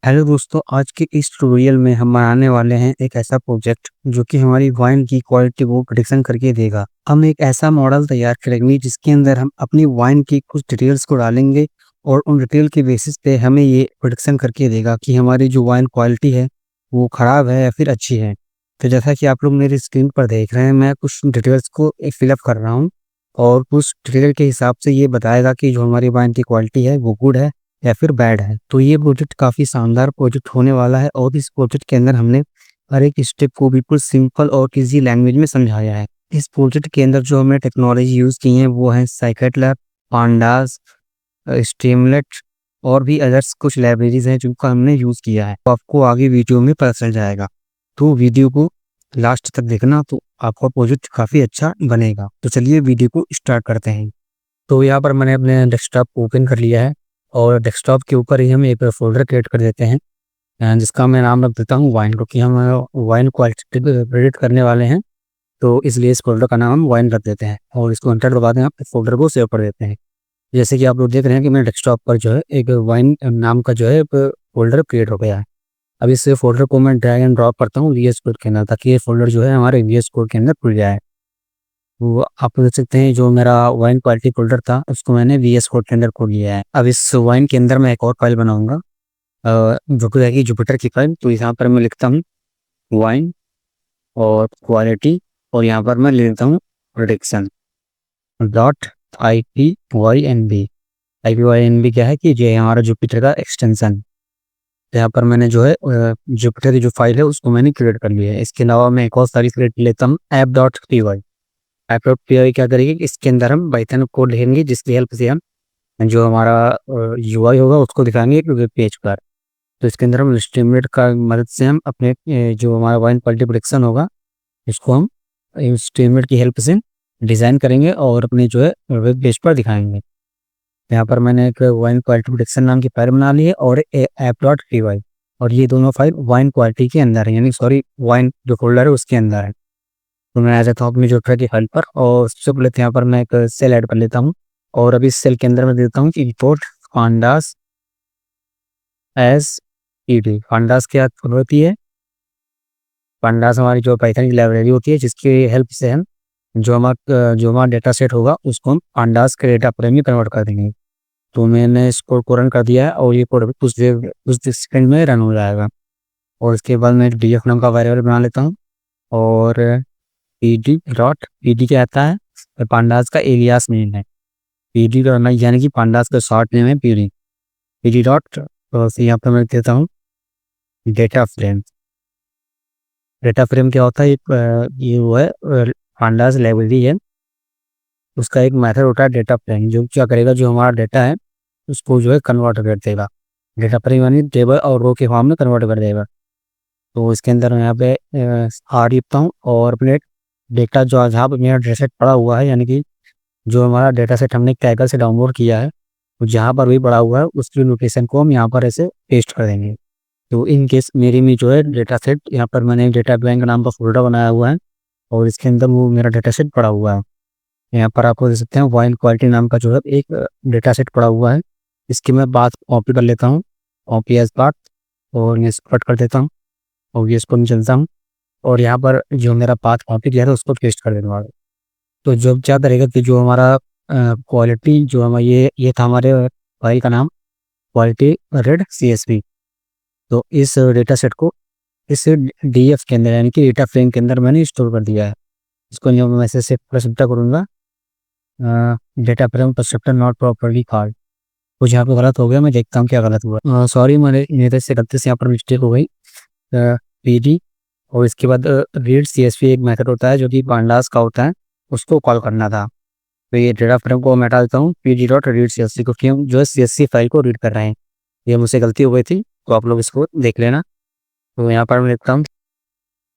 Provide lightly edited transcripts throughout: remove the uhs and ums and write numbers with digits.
Hello दोस्तों, आज के इस ट्यूटोरियल में हम बनाने वाले हैं एक ऐसा प्रोजेक्ट जो कि हमारी वाइन की क्वालिटी को प्रेडिक्शन करके देगा। हम एक ऐसा मॉडल तैयार करेंगे जिसके अंदर हम अपनी वाइन की कुछ डिटेल्स को डालेंगे और उन डिटेल के बेसिस पे हमें ये प्रेडिक्शन करके देगा कि हमारी जो वाइन क्वालिटी है वो ख़राब है या फिर अच्छी है। तो जैसा कि आप लोग मेरी स्क्रीन पर देख रहे हैं, मैं कुछ डिटेल्स को फिलअप कर रहा हूँ और कुछ डिटेल के हिसाब से ये बताएगा कि जो हमारी वाइन की क्वालिटी है वो गुड है या फिर बैड है। तो ये प्रोजेक्ट काफ़ी शानदार प्रोजेक्ट होने वाला है और इस प्रोजेक्ट के अंदर हमने हर एक स्टेप को बिल्कुल सिंपल और ईजी लैंग्वेज में समझाया है। इस प्रोजेक्ट के अंदर जो हमने टेक्नोलॉजी यूज़ की है वो है scikit-learn, pandas, स्ट्रीमलेट और भी अदर्स कुछ लाइब्रेरीज हैं जिनका हमने यूज़ किया है। तो आपको आगे वीडियो में पता चल जाएगा, तो वीडियो को लास्ट तक देखना, तो आपका प्रोजेक्ट काफ़ी अच्छा बनेगा। तो चलिए वीडियो को स्टार्ट करते हैं। तो यहाँ पर मैंने अपने डेस्कटॉप को ओपन कर लिया है और डेस्कटॉप के ऊपर ही हम एक फ़ोल्डर क्रिएट कर देते हैं जिसका मैं नाम रख देता हूँ वाइन, क्योंकि हम वाइन क्वालिटी प्रेडिक्ट करने वाले हैं। तो इसलिए इस फ़ोल्डर का नाम हम वाइन रख देते हैं और इसको एंटर दबा दें, आप फ़ोल्डर को सेव कर देते हैं। जैसे कि आप लोग देख रहे हैं कि मेरे डेस्कटॉप पर जो है एक वाइन नाम का जो है फ़ोल्डर क्रिएट हो गया है। अब इस फ़ोल्डर को मैं ड्रैग एंड ड्रॉप करता हूँ वीएस कोड के अंदर, ताकि ये फ़ोल्डर जो है हमारे वीएस कोड के अंदर खुल जाए। वो आप देख सकते हैं, जो मेरा वाइन क्वालिटी फ़ोल्डर था उसको मैंने वीएस कोड के अंदर खोल लिया है। अब इस वाइन के अंदर मैं एक और फाइल बनाऊँगा जो कि रहेगी जुपिटर की फाइल। तो यहाँ पर मैं लिखता हूँ वाइन और क्वालिटी और यहाँ पर मैं ले लेता हूँ प्रेडिक्शन डॉट IPYNB। IPYNB क्या है कि ये हमारा जुपिटर का एक्सटेंशन। यहाँ पर मैंने जो है जुपिटर की जो फाइल है उसको मैंने क्रिएट कर लिया है। इसके अलावा मैं एक और सारी क्रिएट लेता हूँ app.py। app.py क्या करेगी कि इसके अंदर हम पाइथन कोड लिखेंगे जिसकी हेल्प से हम जो हमारा यूआई होगा उसको दिखाएंगे एक वेब पेज पर। तो इसके अंदर हम स्ट्रीमलेट का मदद से हम अपने जो हमारा वाइन क्वालिटी प्रेडिक्शन होगा इसको हम स्ट्रीमलेट की हेल्प से डिज़ाइन करेंगे और अपने जो है वेब पेज पर दिखाएंगे। यहाँ पर मैंने एक वाइन क्वालिटी प्रेडिक्शन नाम की फाइल बना ली है और app.py, और ये दोनों फाइल वाइन क्वालिटी के अंदर है, यानी सॉरी वाइन जो फोल्डर है उसके अंदर है। तो मैं आ जाता हूँ अपनी जो ट्रैक की फाइल पर और सबसे पहले यहाँ पर मैं एक सेल ऐड कर लेता हूँ और अभी इस सेल के अंदर मैं देता हूँ कि report pandas S ED. Pandas क्या होती है? पांडास हमारी जो पाइथन की लाइब्रेरी होती है जिसकी हेल्प से हम जो हमारा डेटा सेट होगा उसको हम पांडास के डेटा फ्रेम में कन्वर्ट कर देंगे। तो मैंने इस कोड को रन कर दिया है और ये कोड अभी कुछ सेकंड में रन हो जाएगा। और इसके बाद मैं DF नाम का वेरिएबल बना लेता हूँ और PD क्या आता है? पांडास का एलियास नेम है। PD यानी कि पांडास का शॉर्ट नेम है PD डॉट। यहाँ पर मैं देता हूँ डेटा फ्रेम। डेटा फ्रेम क्या होता है? ये वो है पांडास लाइब्रेरी है, उसका एक मेथड होता है डेटा फ्रेम, जो क्या करेगा, जो हमारा डेटा है उसको जो है कन्वर्ट कर देगा। डेटा फ्रेम यानी टेबल और रो के फॉर्म में कन्वर्ट कर देगा। तो इसके अंदर मैं यहाँ पे आर लिखता हूँ और अपने डेटा जो जहाँ पर मेरा डेटा सेट पड़ा हुआ है, यानी कि जो हमारा डेटा सेट हमने टैगल से डाउनलोड किया है, तो जहाँ पर भी पड़ा हुआ है उसकी लोकेशन को हम यहाँ पर ऐसे पेस्ट कर देंगे। तो इन केस मेरी में जो है डेटा सेट, यहाँ पर मैंने एक डेटा बैंक नाम का फोल्डर बनाया हुआ है और इसके अंदर वो मेरा डेटा सेट पड़ा हुआ है। यहाँ पर आपको देख सकते हैं वाइन क्वालिटी नाम का जो है एक डेटा सेट पड़ा हुआ है। इसकी मैं बात कॉपी कर लेता हूँ, कॉपी एज पार्ट, और ये कट कर देता हूँ और ये इसको मैं चलता हूँ और यहाँ पर जो मेरा पाथ कॉपी किया था उसको पेस्ट कर देने वाला। तो जो क्या करेगा कि जो हमारा क्वालिटी जो हमारा ये था हमारे फाइल का नाम क्वालिटी रेड CSV। तो इस डेटा सेट को इस DF के अंदर यानी कि डेटा फ्रेम के अंदर मैंने स्टोर कर दिया है। इसको मैं मैसेज से प्रस्तुत करूँगा data frame constructor not properly called. कुछ यहाँ पे गलत हो गया, मैं देखता हूँ क्या गलत हुआ। सॉरी, मेरे से गलती से यहाँ पर मिस्टेक हो गई। PD और इसके बाद रीड CSV एक मेथड होता है जो कि पांडास का होता है, उसको कॉल करना था। तो ये डेटा फ्रेम को मैं हटा देता हूँ PD डॉट रीड CSV, क्योंकि हम जो है CSV फाइल को रीड कर रहे हैं। ये मुझसे गलती हो गई थी, तो आप लोग इसको देख लेना। तो यहाँ पर मैं लिखता हूँ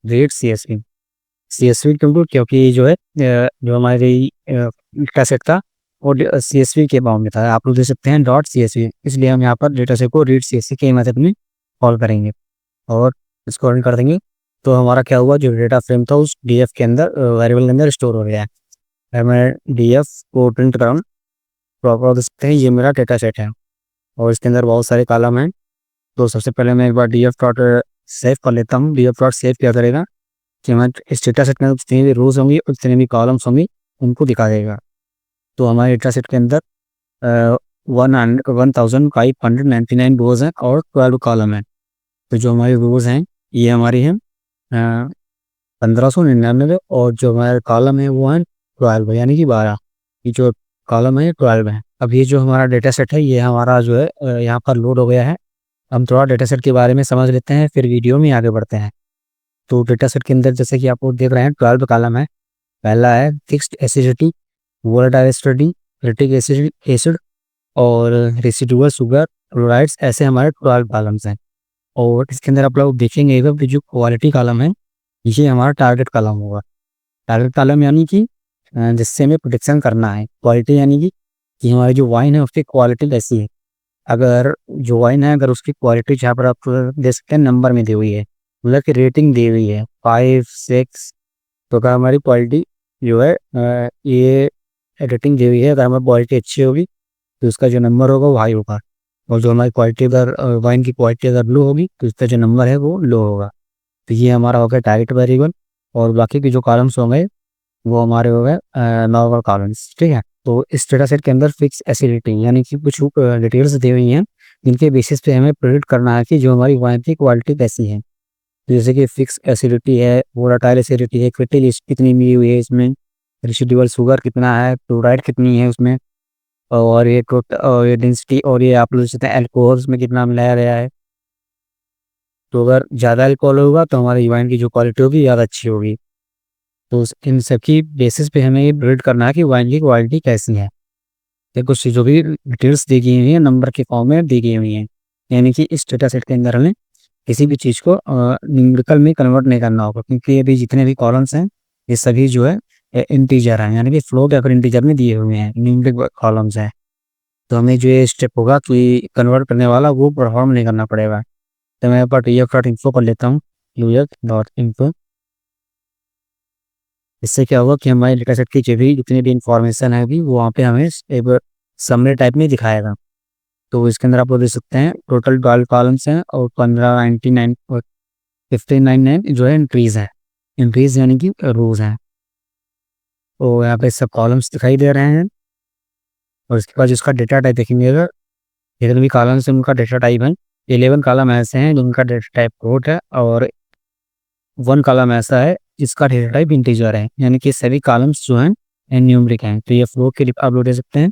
रीड CSV क्योंकि जो है जो हमारी डेटा सेट था वो CSV के बाउंड में था। आप लोग देख सकते हैं डॉट CSV, इसलिए हम यहाँ पर डेटा सेट को रीड CSV के मेथड में कॉल करेंगे और इसको रन कर देंगे। तो हमारा क्या हुआ, जो डेटा फ्रेम था उस DF के अंदर वेरिएबल के अंदर स्टोर हो गया है। अगर मैं DF को प्रिंट कराऊँ तो आप देख सकते हैं ये मेरा डेटा सेट है और इसके अंदर बहुत सारे कॉलम हैं तो सबसे पहले मैं एक बार डीएफ डॉट सेव कर लेता हूँ। डीएफ डॉट सेव क्या करेगा कि हमारे इस डेटा सेट में जितनी भी रोज होंगी और जितने भी कॉलम्स होंगी उनको दिखा देगा। तो हमारे डेटा सेट के अंदर 1599 रोज हैं और 12 कॉलम है। तो जो हमारी रोज हैं ये हमारी हैं 1599 और जो हमारे कॉलम है वो हैं 12, यानी कि 12। ये जो कॉलम है 12 है। अब ये जो हमारा डेटा सेट है ये हमारा जो है यहाँ पर लोड हो गया है। हम थोड़ा डेटा सेट के बारे में समझ लेते हैं, फिर वीडियो में आगे बढ़ते हैं। तो डेटा सेट के अंदर जैसे कि आप लोग देख रहे हैं 12 कॉलम है। पहला है fixed acidity, volatile acidity, retic acid और रेसिडुअल शुगर, क्लोराइड्स, ऐसे हमारे 12 कॉलम्स हैं। और इसके अंदर आप लोग देखेंगे कि जो क्वालिटी कॉलम है ये हमारा टारगेट कॉलम होगा। टारगेट कॉलम यानी कि जिससे हमें प्रोटेक्शन करना है। क्वालिटी यानी कि हमारी जो वाइन है उसकी क्वालिटी कैसी है। अगर जो वाइन है अगर उसकी क्वालिटी जहाँ पर आप देख सकते हैं नंबर में दी हुई है, मतलब कि रेटिंग दी हुई है 5, 6, तो अगर हमारी क्वालिटी जो है ये रेटिंग दी हुई है, अगर हमारी क्वालिटी अच्छी होगी तो उसका जो नंबर होगा वो हाई होगा। और जो हमारी क्वालिटी अगर वाइन की क्वालिटी अगर लो होगी तो उसका जो नंबर है वो लो होगा। तो ये हमारा हो गया टारगेट वेरिएबल। और बाकी के जो कॉलम्स होंगे वो हमारे हो गए नॉर्मल कॉलम्स। ठीक है। तो इस डेटा सेट के अंदर फिक्स एसिडिटी यानी कि कुछ डिटेल्स दी हुई हैं जिनके बेसिस पे हमें प्रेडिक्ट करना है कि जो हमारी वाइन की क्वालिटी कैसी है। जैसे कि फिक्स एसिडिटी है, वोलेटाइल एसिडिटी है, फैटी एसिड कितनी मिली हुई है इसमें, रेसिडुअल शुगर कितना है, क्लोराइड कितनी है उसमें, और ये और ये डेंसिटी, और ये आप लोग सोचते हैं अल्कोहल उसमें कितना मिलाया गया है। तो अगर ज़्यादा अल्कोहल होगा तो हमारी वाइन की जो क्वालिटी होगी ज़्यादा अच्छी होगी। तो इन सब की बेसिस पे हमें ये प्रेडिक्ट करना है कि वाइन की क्वालिटी कैसी है। ये कुछ जो भी डिटेल्स दी गई हुई है नंबर के फॉर्म में दी गई हुई हैं। यानी कि इस डेटा सेट के अंदर हमें किसी भी चीज़ को न्यूमेरिकल में कन्वर्ट नहीं करना होगा, क्योंकि अभी जितने भी कॉलम्स हैं ये सभी जो है इंटीजर हैं, यानी कि फ्लोट या फिर इंटीजर में दिए हुए हैं, न्यूमेरिक कॉलम्स हैं। तो हमें जो ये स्टेप होगा तो ये कन्वर्ट करने वाला वो परफॉर्म नहीं करना पड़ेगा। तो मैं पर uf.info कर लेता हूँ, uf.info। इससे क्या होगा कि हमारे डेटा सेट की जो भी जितनी भी इंफॉर्मेशन है अभी वो वहाँ पे हमें एक समरी टाइप में दिखाएगा। तो इसके अंदर आप लोग देख सकते हैं टोटल 12 कॉलम्स हैं और 1599 और 1599 जो है इंक्रीज है। इंक्रीज यानी कि रोज हैं। तो यहाँ पे सब कॉलम्स दिखाई दे रहे हैं। और इसके बाद जिसका डेटा टाइप देखेंगे, अगर जितने भी कॉलम्स हैं उनका डेटा टाइप है। 11 कॉलम ऐसे हैं जिनका डेटा टाइप फ्लोट है और 1 कॉलम ऐसा है जिसका डेटा टाइप इंटीजर है, यानी कि सभी कॉलम्स जो हैं न्यूमेरिक हैं। तो ये फ्लोट के लिए आप लोग दे सकते हैं।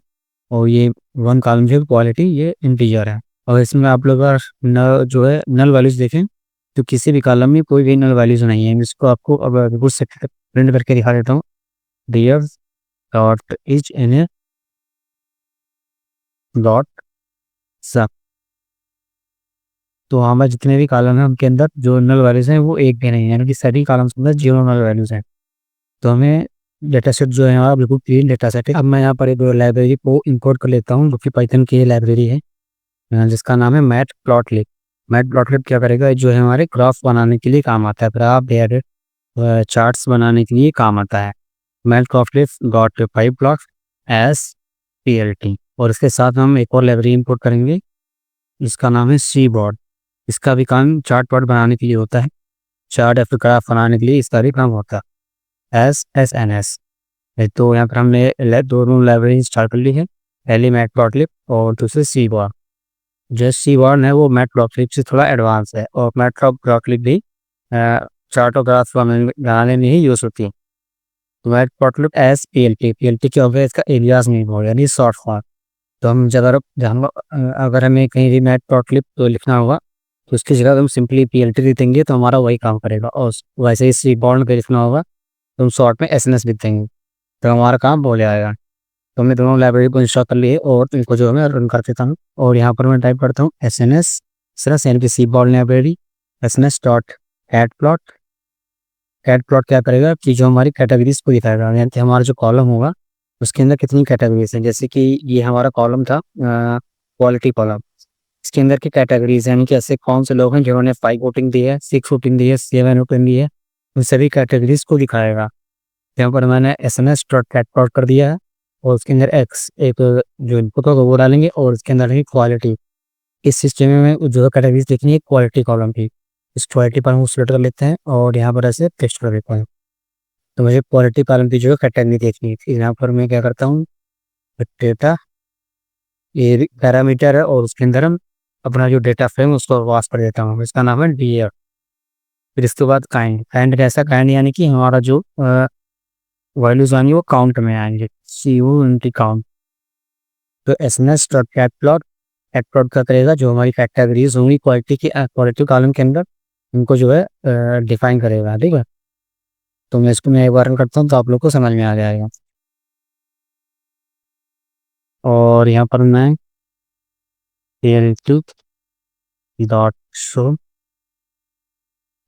और ये 1 कॉलम जो क्वालिटी ये इंटीजर है। और इसमें आप लोग अगर जो है नल वैल्यूज देखें तो किसी भी कॉलम में कोई भी नल वैल्यूज नहीं है। इसको आपको अब कुछ से प्रिंट करके दिखा देता हूँ। Dear dot is n a dot सब। तो हमारे जितने भी कॉलम हैं उनके अंदर जो नल वैल्यूज हैं वो एक भी नहीं है, यानी कि सभी कॉलम्स के अंदर 0 नल वैल्यूज हैं। तो हमें डेटा सेट जो है हमारा बिल्कुल क्लीन डेटा सेट है। अब मैं यहाँ पर एक लाइब्रेरी को इंपोर्ट कर लेता हूँ जो कि पाइथन की लाइब्रेरी है, जिसका नाम है मैट प्लॉटलिब। मैट प्लॉटलिब क्या करेगा, जो है हमारे ग्राफ बनाने के लिए काम आता है, ग्राफ या चार्ट्स बनाने के लिए काम आता है। Matplotlib dot pyplot as p l t. और इसके साथ हम एक और लाइब्रेरी इंपोर्ट करेंगे जिसका नाम है सी बोर्ड। इसका भी काम चार्ट प्लॉट बनाने के लिए होता है, चार्ट या फिर ग्राफ बनाने के लिए इसका भी काम होता है, SSNS। तो यहाँ पर हमने दोनों लाइब्रेरी इंस्टॉल कर ली है, पहली मैट प्लॉटलिब और दूसरी सी बोर्ड। जो सी वन है वो मैटप्लॉटलिब से थोड़ा एडवांस है और मैटप्लॉटलिब भी चार्ट और ग्राफ बनाने में ही यूज़ होती है। तो matplotlib S p l T क्या होगा, इसका एलियास नेम होगा, यानी शॉर्ट फॉर्म। तो हम अगर हमें कहीं भी मैटप्लॉटलिब तो लिखना होगा तो उसकी जगह हम सिंपली PLT लिख देंगे तो हमारा वही काम करेगा। और वैसे ही सी बॉन्ड पे लिखना होगा तो हम शॉर्ट में SNS लिख देंगे तो हमारा काम हो जाएगा। तो हमने दोनों लाइब्रेरी को इंस्टॉल कर लिए और इनको जो है मैं रन कर देता हूँ। और यहाँ पर मैं टाइप करता हूँ SNS यानी कि seaborn library SNS dot cat plot. Cat plot क्या करेगा कि जो हमारी कैटेगरीज को दिखाएगा, यानी कि हमारा जो कॉलम होगा उसके अंदर कितनी कैटेगरीज हैं। जैसे कि ये हमारा कॉलम था क्वालिटी कॉलम, इसके अंदर की कैटेगरीज यानी कि ऐसे कौन से लोग हैं जिन्होंने 5 वोटिंग दी है, 6 वोटिंग दी है, 7 वोटिंग दी है, उन सभी कैटेगरीज को दिखाएगा। यहाँ पर मैंने SNS डॉट कैट प्लॉट कर दिया है और उसके अंदर एक्स एक जो इनपुट होगा वो डालेंगे और उसके अंदर है क्वालिटी। इस सिस्टम में जो है कैटेगरीज देखनी है क्वालिटी कॉलम की। इस क्वालिटी पर हम सिलेक्ट कर लेते हैं और यहाँ पर ऐसे पेस्ट कर देता हूँ। तो मुझे क्वालिटी कॉलम की जो है कैटेगरी देखनी है। फिर यहाँ पर मैं क्या करता हूँ, डेटा ये पैरामीटर है और उसके अंदर हम अपना जो डेटा फ्रेम उसको पास कर देता हूँ, इसका नाम है डी। फिर इसके बाद काइंड कैसा, काइंड यानी कि हमारा जो वैल्यूज आएंगे वो काउंट में आएंगे, COUNT। तो एसएनएस डॉट कैट प्लॉट का करेगा जो हमारी कैटेगरीज होंगी क्वालिटी कॉलम के अंदर, उनको जो है डिफाइन करेगा। ठीक है, तो मैं इसको मैं एक बार करता हूँ तो आप लोग को समझ में आ जाएगा। और यहाँ पर मैं डॉट शो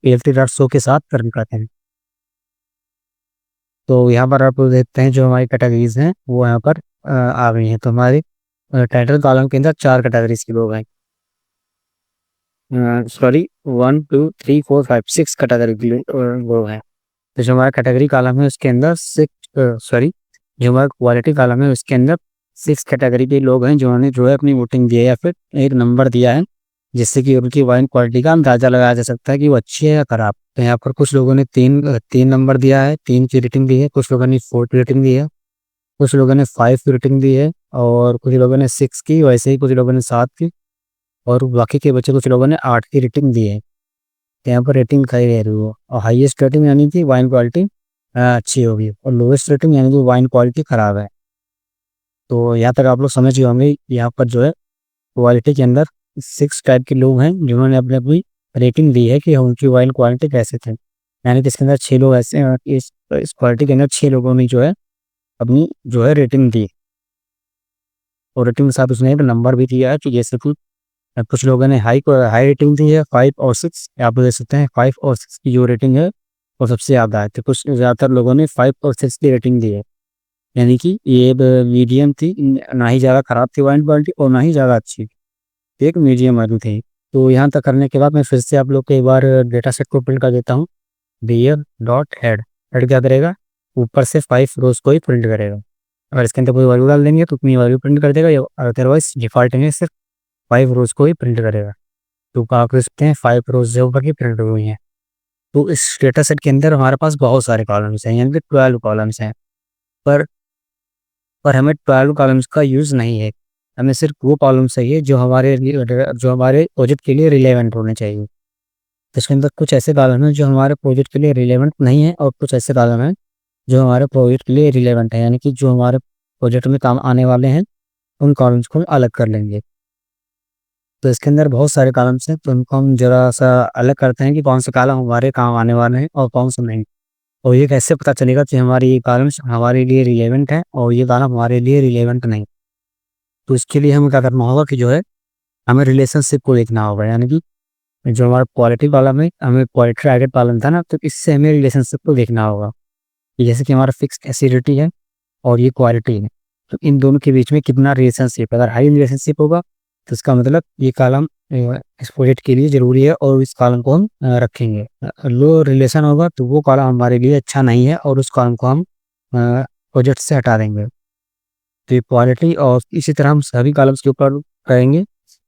डॉट शो के साथ रन करते हैं। तो यहाँ पर आप देखते हैं जो हमारी कैटेगरीज हैं वो यहाँ पर आ गई हैं। तो हमारी टाइटल कॉलम के अंदर 4 कैटेगरीज के लोग हैं, सॉरी 1 2 3 4 5 6 कैटेगरी के लोग हैं। तो जो हमारा कैटेगरी कॉलम है उसके अंदर जो हमारा क्वालिटी कॉलम है उसके अंदर 6 कैटेगरी के लोग हैं जिन्होंने जो है अपनी वोटिंग दी है या फिर एक नंबर दिया है, जिससे कि उनकी वाइन क्वालिटी का अंदाजा लगाया जा सकता है कि वो अच्छी है या खराब। तो यहाँ पर कुछ लोगों ने तीन नंबर दिया है, 3 की रेटिंग दी है, कुछ लोगों ने 4 की रेटिंग दी है, कुछ लोगों ने 5 की रेटिंग दी है, और कुछ लोगों ने 6 की, वैसे ही कुछ लोगों ने 7 की, और बाकी के बच्चे कुछ लोगों ने 8 की रेटिंग दी है। तो यहाँ पर रेटिंग सही रह रही हो, और हाईएस्ट रेटिंग यानी कि वाइन क्वालिटी अच्छी होगी, और लोएस्ट रेटिंग यानी कि वाइन क्वालिटी खराब है। तो यहाँ तक आप लोग समझ गए होंगे यहाँ पर जो है क्वालिटी के अंदर 6 टाइप के लोग हैं जिन्होंने अपने अपनी रेटिंग दी है कि उनकी वाइन क्वालिटी कैसे थे। यानी कि इसके अंदर 6 लोग ऐसे हैं, इस क्वालिटी के अंदर 6 लोगों ने जो है अपनी जो है रेटिंग दी, और रेटिंग के साथ उसने एक नंबर भी दिया है। तो जैसे कि कुछ लोगों ने हाई रेटिंग दी है 5 और 6, आप देख सकते हैं 5 और 6 की जो रेटिंग है वो सबसे ज़्यादा है। तो कुछ ज़्यादातर लोगों ने 5 और 6 की रेटिंग दी है, यानी कि ये मीडियम थी, ना ही ज़्यादा खराब थी वाइन क्वालिटी और ना ही ज़्यादा अच्छी, एक मीडियम वाली थी। तो यहाँ तक करने के बाद मैं फिर से आप लोग को एक बार डेटा सेट को प्रिंट कर देता हूँ। बियर डॉट हेड क्या करेगा, ऊपर से 5 रोज को ही प्रिंट करेगा। अगर इसके अंदर कोई वैल्यू डाल देंगे तो उतनी वैल्यू प्रिंट कर देगा, या अदरवाइज डिफॉल्ट में सिर्फ 5 रोज को ही प्रिंट करेगा। तो आप देख सकते हैं 5 रोज जो ऊपर की प्रिंट हुई हैं। तो इस डेटा सेट के अंदर हमारे पास बहुत सारे कॉलम्स हैं, यानी कि 12 कॉलम्स हैं, पर पर हमें 12 कॉलम्स का यूज़ नहीं है। हमें सिर्फ वो कॉलम चाहिए जो हमारे प्रोजेक्ट के लिए रिलेवेंट होने चाहिए। तो इसके अंदर कुछ ऐसे कॉलम हैं जो हमारे प्रोजेक्ट के लिए रिलेवेंट नहीं है, और कुछ ऐसे कॉलम हैं जो हमारे प्रोजेक्ट के लिए रिलेवेंट है, यानी कि जो हमारे प्रोजेक्ट में काम आने वाले हैं उन कॉलम्स को अलग कर लेंगे। तो इसके अंदर बहुत सारे कॉलम्स हैं, तो उनको हम जरा सा अलग करते हैं कि कौन से कॉलम हमारे काम आने वाले हैं और कौन से नहीं। और ये कैसे पता चलेगा कि हमारी ये कॉलम्स हमारे लिए रिलेवेंट है और ये कॉलम हमारे लिए रिलेवेंट नहीं। तो इसके लिए हमें क्या करना होगा कि जो है हमें रिलेशनशिप को देखना होगा, यानी कि जो हमारा क्वालिटी कॉलम है, हमें क्वालिटी टारगेट कॉलम था ना, तो इससे हमें रिलेशनशिप को देखना होगा कि जैसे कि हमारा फिक्स एसिडिटी है और ये क्वालिटी है, तो इन दोनों के बीच में कितना रिलेशनशिप है। अगर हाई रिलेशनशिप होगा तो इसका मतलब ये कॉलम इस प्रोजेक्ट के लिए ज़रूरी है और इस कॉलम को हम रखेंगे। लो रिलेशन होगा तो वो कॉलम हमारे लिए अच्छा नहीं है और उस कॉलम को हम प्रोजेक्ट से हटा देंगे। तो ये क्वालिटी, और इसी तरह हम सभी कॉलम्स के ऊपर करेंगे।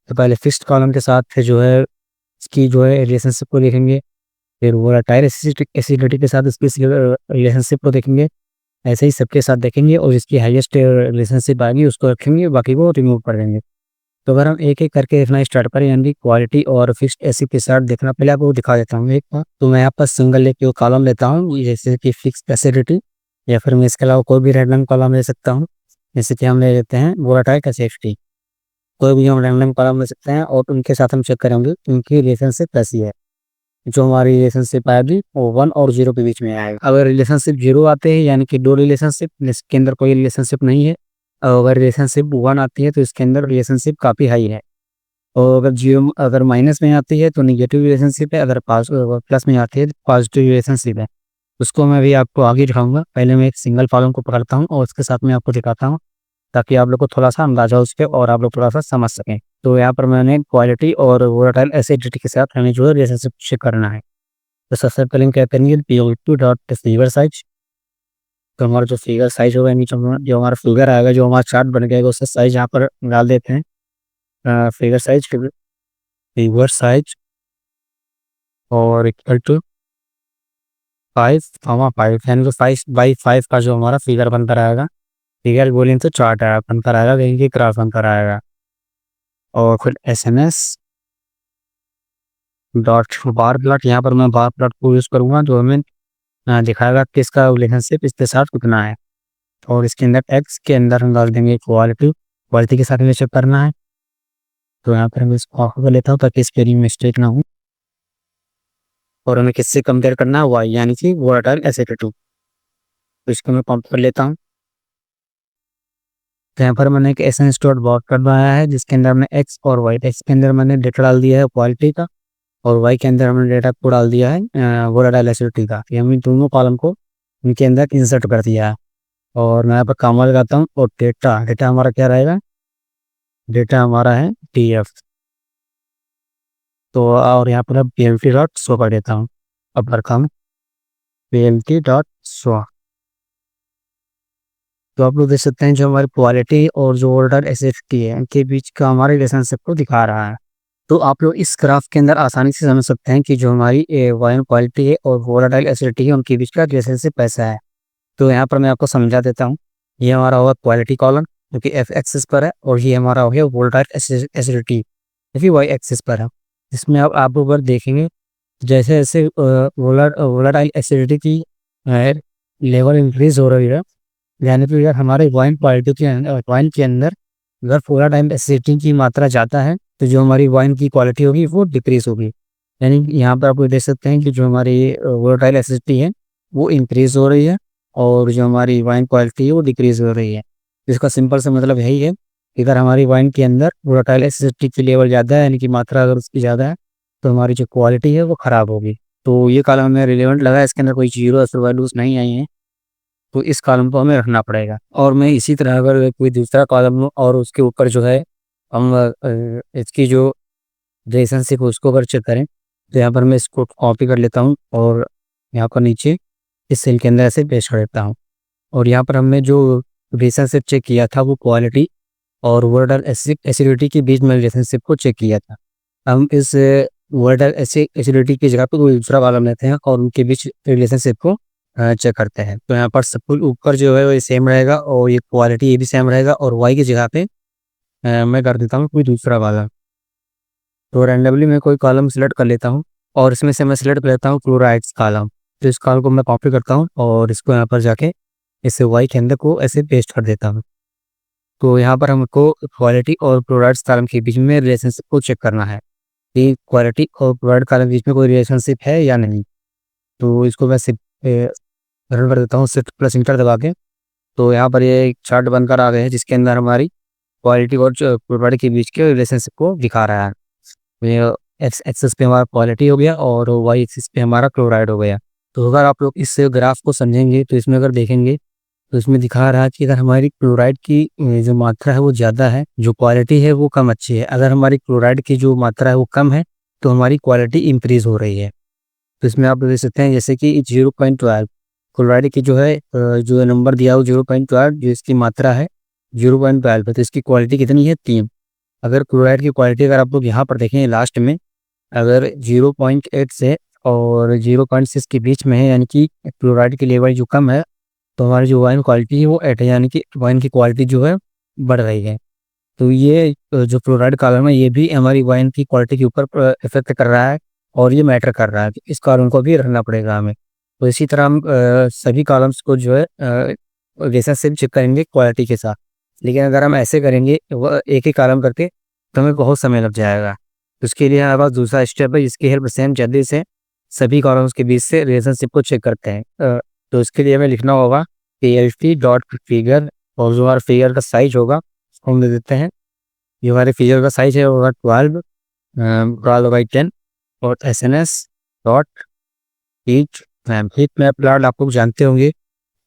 तो पहले फिक्स्ड कॉलम के साथ फिर जो है इसकी जो है रिलेशनशिप को देखेंगे, फिर वो टायर एसिडिटी के साथ इसकी रिलेशनशिप को देखेंगे, ऐसे ही सबके साथ देखेंगे, और जिसकी हाईएस्ट रिलेशनशिप आएगी उसको रखेंगे, बाकी को रिमूव कर देंगे। तो अगर हम एक एक करके देखना स्टार्ट करें, यानी क्वालिटी और फिक्स्ड एसिड के साथ देखना, पहले आपको दिखा देता हूँ एक बार। तो मैं यहाँ पर सिंगल लेके कॉलम लेता हूँ, जैसे कि फिक्स्ड एसिडिटी, या फिर मैं इसके अलावा कोई भी रैंडम कॉलम ले सकता हूँ। जैसे कि हम ले लेते हैं वोलेटाइल एसिडिटी, कोई भी हम रैंडम कॉलम ले सकते हैं, और उनके साथ हम चेक करेंगे उनकी रिलेशनशिप कैसी है। जो हमारी रिलेशनशिप आएगी वो 1 और 0 के बीच में आएगा। अगर रिलेशनशिप 0 आते हैं यानी कि 2 रिलेशनशिप जिसके अंदर कोई रिलेशनशिप नहीं है, और अगर रिलेशनशिप 1 आती है तो इसके अंदर रिलेशनशिप काफ़ी हाई है, और अगर माइनस में आती है तो निगेटिव रिलेशनशिप है, अगर प्लस में आती है तो पॉजिटिव रिलेशनशिप है। उसको मैं भी आपको आगे दिखाऊंगा। पहले मैं एक सिंगल कॉलम को पकड़ता हूँ और उसके साथ में आपको दिखाता हूँ, ताकि आप लोग को थोड़ा सा अंदाजा हो उस पर और आप लोग थोड़ा सा समझ सकें। तो यहाँ पर मैंने क्वालिटी और वोलेटाइल एसिडिटी के साथ हमें जो है रिलेशनशिप चेक करना है। तो सबसे पहले हम क्या करेंगे, PO2 डॉट फिगर साइज। तो हमारा जो फिगर साइज होगा, नीचे जो हमारा फिगर आएगा, जो हमारा चार्ट बन गएगा उसका साइज यहाँ पर डाल देते हैं। फिगर साइज फिगर साइज और इक्वल टू 5, यानी कि 5/5 का जो हमारा फिगर बनता रहेगा, फिगर बोलें तो चार्ट बनता रहेगा, देखिए ग्राफ बनता रहेगा। और फिर SMS डॉट बार प्लॉट, यहाँ पर मैं बार प्लॉट को यूज़ करूँगा जो हमें दिखाएगा किसका रिलेशनशिप इसके साथ कितना है। और इसके अंदर एक्स के अंदर हम डाल देंगे क्वालिटी के साथ रिलेशन करना है। तो यहाँ पर मैं इसको ऑफ कर लेता हूँ ताकि इसके लिए मिस्टेक ना हो। और हमें किससे कंपेयर करना है, वाई, यानी कि वोलेटाइल एसिड टू। तो इसको मैं पंप कर लेता हूँ। तो यहाँ पर मैंने एक एसएनएस डॉट बॉट कर बनाया है जिसके अंदर हमने एक्स और वाई, एक्स के अंदर मैंने डेटा डाल दिया है क्वालिटी का, और वाई के अंदर हमने डेटा को डाल दिया है वोलेटाइल एसिडिटी का। ये हमने दोनों कॉलम को इनके अंदर इंसर्ट कर दिया है। और मैं यहाँ पर कामा लगाता हूँ और डेटा हमारा क्या रहेगा, डेटा हमारा है TF। तो और यहाँ पर PLT डॉट शो कर देता हूँ। अब रखा हूँ PLT डॉट शो। तो आप लोग देख सकते हैं जो हमारी क्वालिटी और जो वोलेटाइल एसिडिटी है इनके बीच का हमारे रिलेशनशिप को दिखा रहा है। तो आप लोग इस ग्राफ के अंदर आसानी से समझ सकते हैं कि जो हमारी वाइन क्वालिटी है और वोलेटाइल एसिडिटी है उनके बीच का रिलेशनशिप कैसा है। तो यहाँ पर मैं आपको समझा देता हूँ। ये हमारा होगा क्वालिटी कॉलम जो कि F एक्सिस पर है, और ये हमारा हो गया वोलेटाइल एसिडिटी जो कि Y एक्सिस पर है। इसमें आप ऊपर देखेंगे जैसे जैसे वोलेटाइल एसिडिटी की लेवल इंक्रीज हो रही है, यानी कि अगर हमारे वाइन के अंदर अगर पूरा टाइम एसिडिटी की मात्रा ज़्यादा है तो जो हमारी वाइन की क्वालिटी होगी वो डिक्रीज होगी। यानी कि यहाँ पर आप देख सकते हैं कि जो हमारी वोलेटाइल एसिडिटी है वो इंक्रीज हो रही है, और जो हमारी वाइन क्वालिटी है वो डिक्रीज हो रही है। इसका सिंपल सा मतलब यही है कि अगर हमारी वाइन के अंदर वोलेटाइल एसिडिटी की लेवल ज़्यादा है, यानी कि मात्रा अगर उसकी ज़्यादा है, तो हमारी जो क्वालिटी है वो ख़राब होगी। तो ये कॉलम हमें रिलेवेंट लगा, इसके अंदर कोई जीरो या वैल्यूज नहीं आई हैं, तो इस कॉलम को हमें रखना पड़ेगा। और मैं इसी तरह अगर कोई दूसरा कॉलम लूँ और उसके ऊपर जो है हम इसकी जो रिलेशनशिप उसको अगर चेक करें, तो यहाँ पर मैं इसको कॉपी कर लेता हूँ और यहाँ पर नीचे इस सेल के अंदर ऐसे पेस्ट कर देता हूँ। और यहाँ पर हमने जो रिलेशनशिप चेक किया था वो क्वालिटी और वोलेटाइल एसिडिटी के बीच में रिलेशनशिप को चेक किया था। हम इस वोलेटाइल एसिडिटी की जगह पर कोई दूसरा कॉलम लेते हैं और उनके बीच रिलेशनशिप को चेक करते हैं। तो यहाँ पर सब कुछ ऊपर जो है वो सेम रहेगा और ये क्वालिटी ये भी सेम रहेगा, और वाई की जगह पे मैं कर देता हूँ कोई दूसरा कॉलम। तो रैंडमली मैं कोई कॉलम सेलेक्ट कर लेता हूँ और इसमें से मैं सेलेक्ट कर लेता हूँ क्लोराइड्स कॉलम। तो इस कॉलम को मैं कॉपी करता हूँ और इसको यहाँ पर जाके इसे वाई के अंदर को ऐसे पेस्ट कर देता हूँ। तो यहाँ पर हमको क्वालिटी और क्लोराइड्स कॉलम के बीच में रिलेशनशिप को चेक करना है कि क्वालिटी और क्लोराइड कॉलम के बीच में कोई रिलेशनशिप है या नहीं। तो इसको मैं रन कर देता हूँ शिफ्ट प्लस इंटर दबा के। तो यहाँ पर ये एक चार्ट बनकर आ गया है जिसके अंदर हमारी क्वालिटी और क्लोराइड के बीच के रिलेशनशिप को दिखा रहा है। ये एक्स एक्सिस पे हमारा क्वालिटी हो गया और वाई एक्सिस पे हमारा क्लोराइड हो गया। तो अगर आप लोग इस ग्राफ को समझेंगे तो इसमें अगर देखेंगे तो इसमें दिखा रहा है कि अगर हमारी क्लोराइड की जो मात्रा है वो ज़्यादा है, जो क्वालिटी है वो कम अच्छी है। अगर हमारी क्लोराइड की जो मात्रा है वो कम है तो हमारी क्वालिटी इंक्रीज हो रही है। तो इसमें आप देख सकते हैं जैसे कि 0.12 क्लोराइड की जो है जो नंबर दिया हो 0.12, जो इसकी मात्रा है 0.12, तो इसकी क्वालिटी कितनी है 3। अगर क्लोराइड की क्वालिटी अगर आप लोग यहाँ पर देखें लास्ट में अगर 0.8 से और 0.6 के बीच में है, यानी कि क्लोराइड की लेवल जो कम है, तो हमारी जो वाइन क्वालिटी है वो 8 है, यानी कि वाइन की क्वालिटी जो है बढ़ रही है। तो ये जो क्लोराइड कॉलम है ये भी हमारी वाइन की क्वालिटी के ऊपर इफेक्ट कर रहा है और ये मैटर कर रहा है, तो इस कॉलम को भी रखना पड़ेगा हमें। तो इसी तरह हम सभी कॉलम्स को जो है रिलेशनशिप चेक करेंगे क्वालिटी के साथ। लेकिन अगर हम ऐसे करेंगे वो एक ही कॉलम करके तो हमें बहुत समय लग जाएगा। तो उसके लिए हमारे पास दूसरा स्टेप है जिसकी हेल्प से हम जल्दी से सभी कॉलम्स के बीच से रिलेशनशिप को चेक करते हैं। तो इसके लिए हमें लिखना होगा PLT डॉट फिगर, और जो हमारा फिगर का साइज होगा उसको हम दे देते हैं। ये हमारे फिगर का साइज है होगा 12/10, और SNS dot heat map plot आप लोग जानते होंगे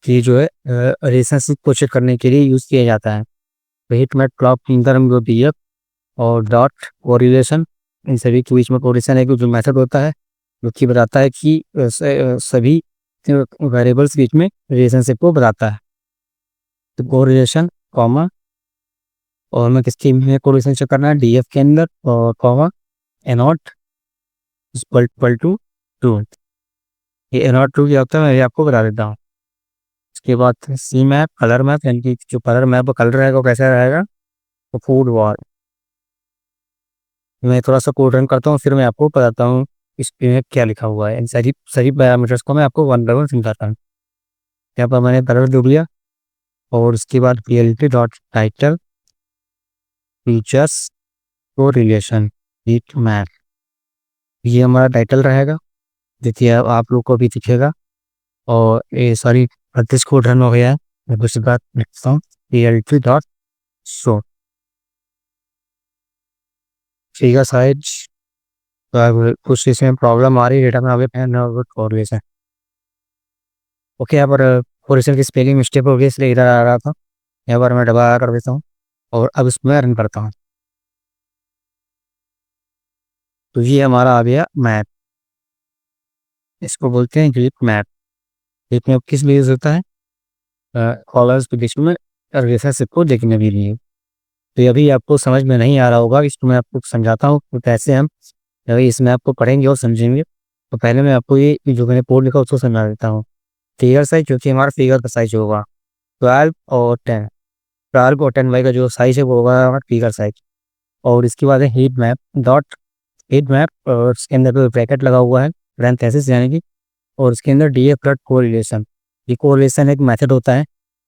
कि जो है रिलेशनशिप को चेक करने के लिए यूज़ किया जाता है। तो हीट मैप प्लॉट के अंदर हम DF और डॉट कोरिलेशन, इन सभी के बीच में कोरिलेशन एक जो मेथड होता है जो कि बताता है कि सभी वेरिएबल्स के बीच में रिलेशनशिप को बताता है। तो कोरिलेशन कॉमा और हमें किसके में कोरिलेशन चेक करना है, डीएफ के अंदर, और comma a not equal to true. ये ए नॉट ट्रू क्या होता है मैं ये आपको बता देता हूँ। उसके बाद सी मैप, कलर मैप, यानी कि जो कलर मैप का कलर रहेगा वो कैसा रहेगा, तो फूड वॉर। मैं थोड़ा सा कोड रन करता हूँ, फिर मैं आपको बताता हूँ इस पे क्या लिखा हुआ है। इन सारी सभी पैरामीटर्स को मैं आपको वन बाय वन समझाता हूँ। यहाँ पर मैंने कलर दे दिया, और उसके बाद पीएलटी डॉट टाइटल फीचर्स को रिलेशन हीट मैप, ये हमारा टाइटल रहेगा। देखिए अब आप लोग को भी दिखेगा, और ये सॉरी 38 कोड रन हो गया है। मैं दूसरी बात लिखता हूँ, PLT dot show figure size. तो अब कुछ इसमें प्रॉब्लम आ रही है डेटा में, अभी कोरिलेशन। ओके, यहाँ पर कोरिलेशन की स्पेलिंग मिस्टेक हो गई इसलिए इधर आ रहा था। यहाँ पर मैं दोबारा कर देता हूँ, और अब इसमें रन करता हूँ। तो ये हमारा आ गया मैप, इसको बोलते हैं हीट मैप। हीट मैप किस लिए यूज होता है, कॉलर्स के बीच में रिलेशनशिप को देखने के लिए। तो अभी आपको समझ में नहीं आ रहा होगा, इसको मैं आपको समझाता हूँ तो कैसे हम अभी इस मैप को पढ़ेंगे और समझेंगे। तो पहले मैं आपको ये जो मैंने कोड लिखा उसको समझा देता हूँ। फिगर साइज, क्योंकि हमारा फिगर का साइज होगा 12 और 10, 12 और 10 वाई का जो साइज है वो होगा हमारा फिगर साइज। और इसके बाद है heat map dot heat map, और इसके अंदर ब्रैकेट लगा हुआ है पैरेंथेसिस यानी कि, और उसके अंदर डीएफ डॉट कोरिलेशन। ये कोरिलेशन एक मेथड होता है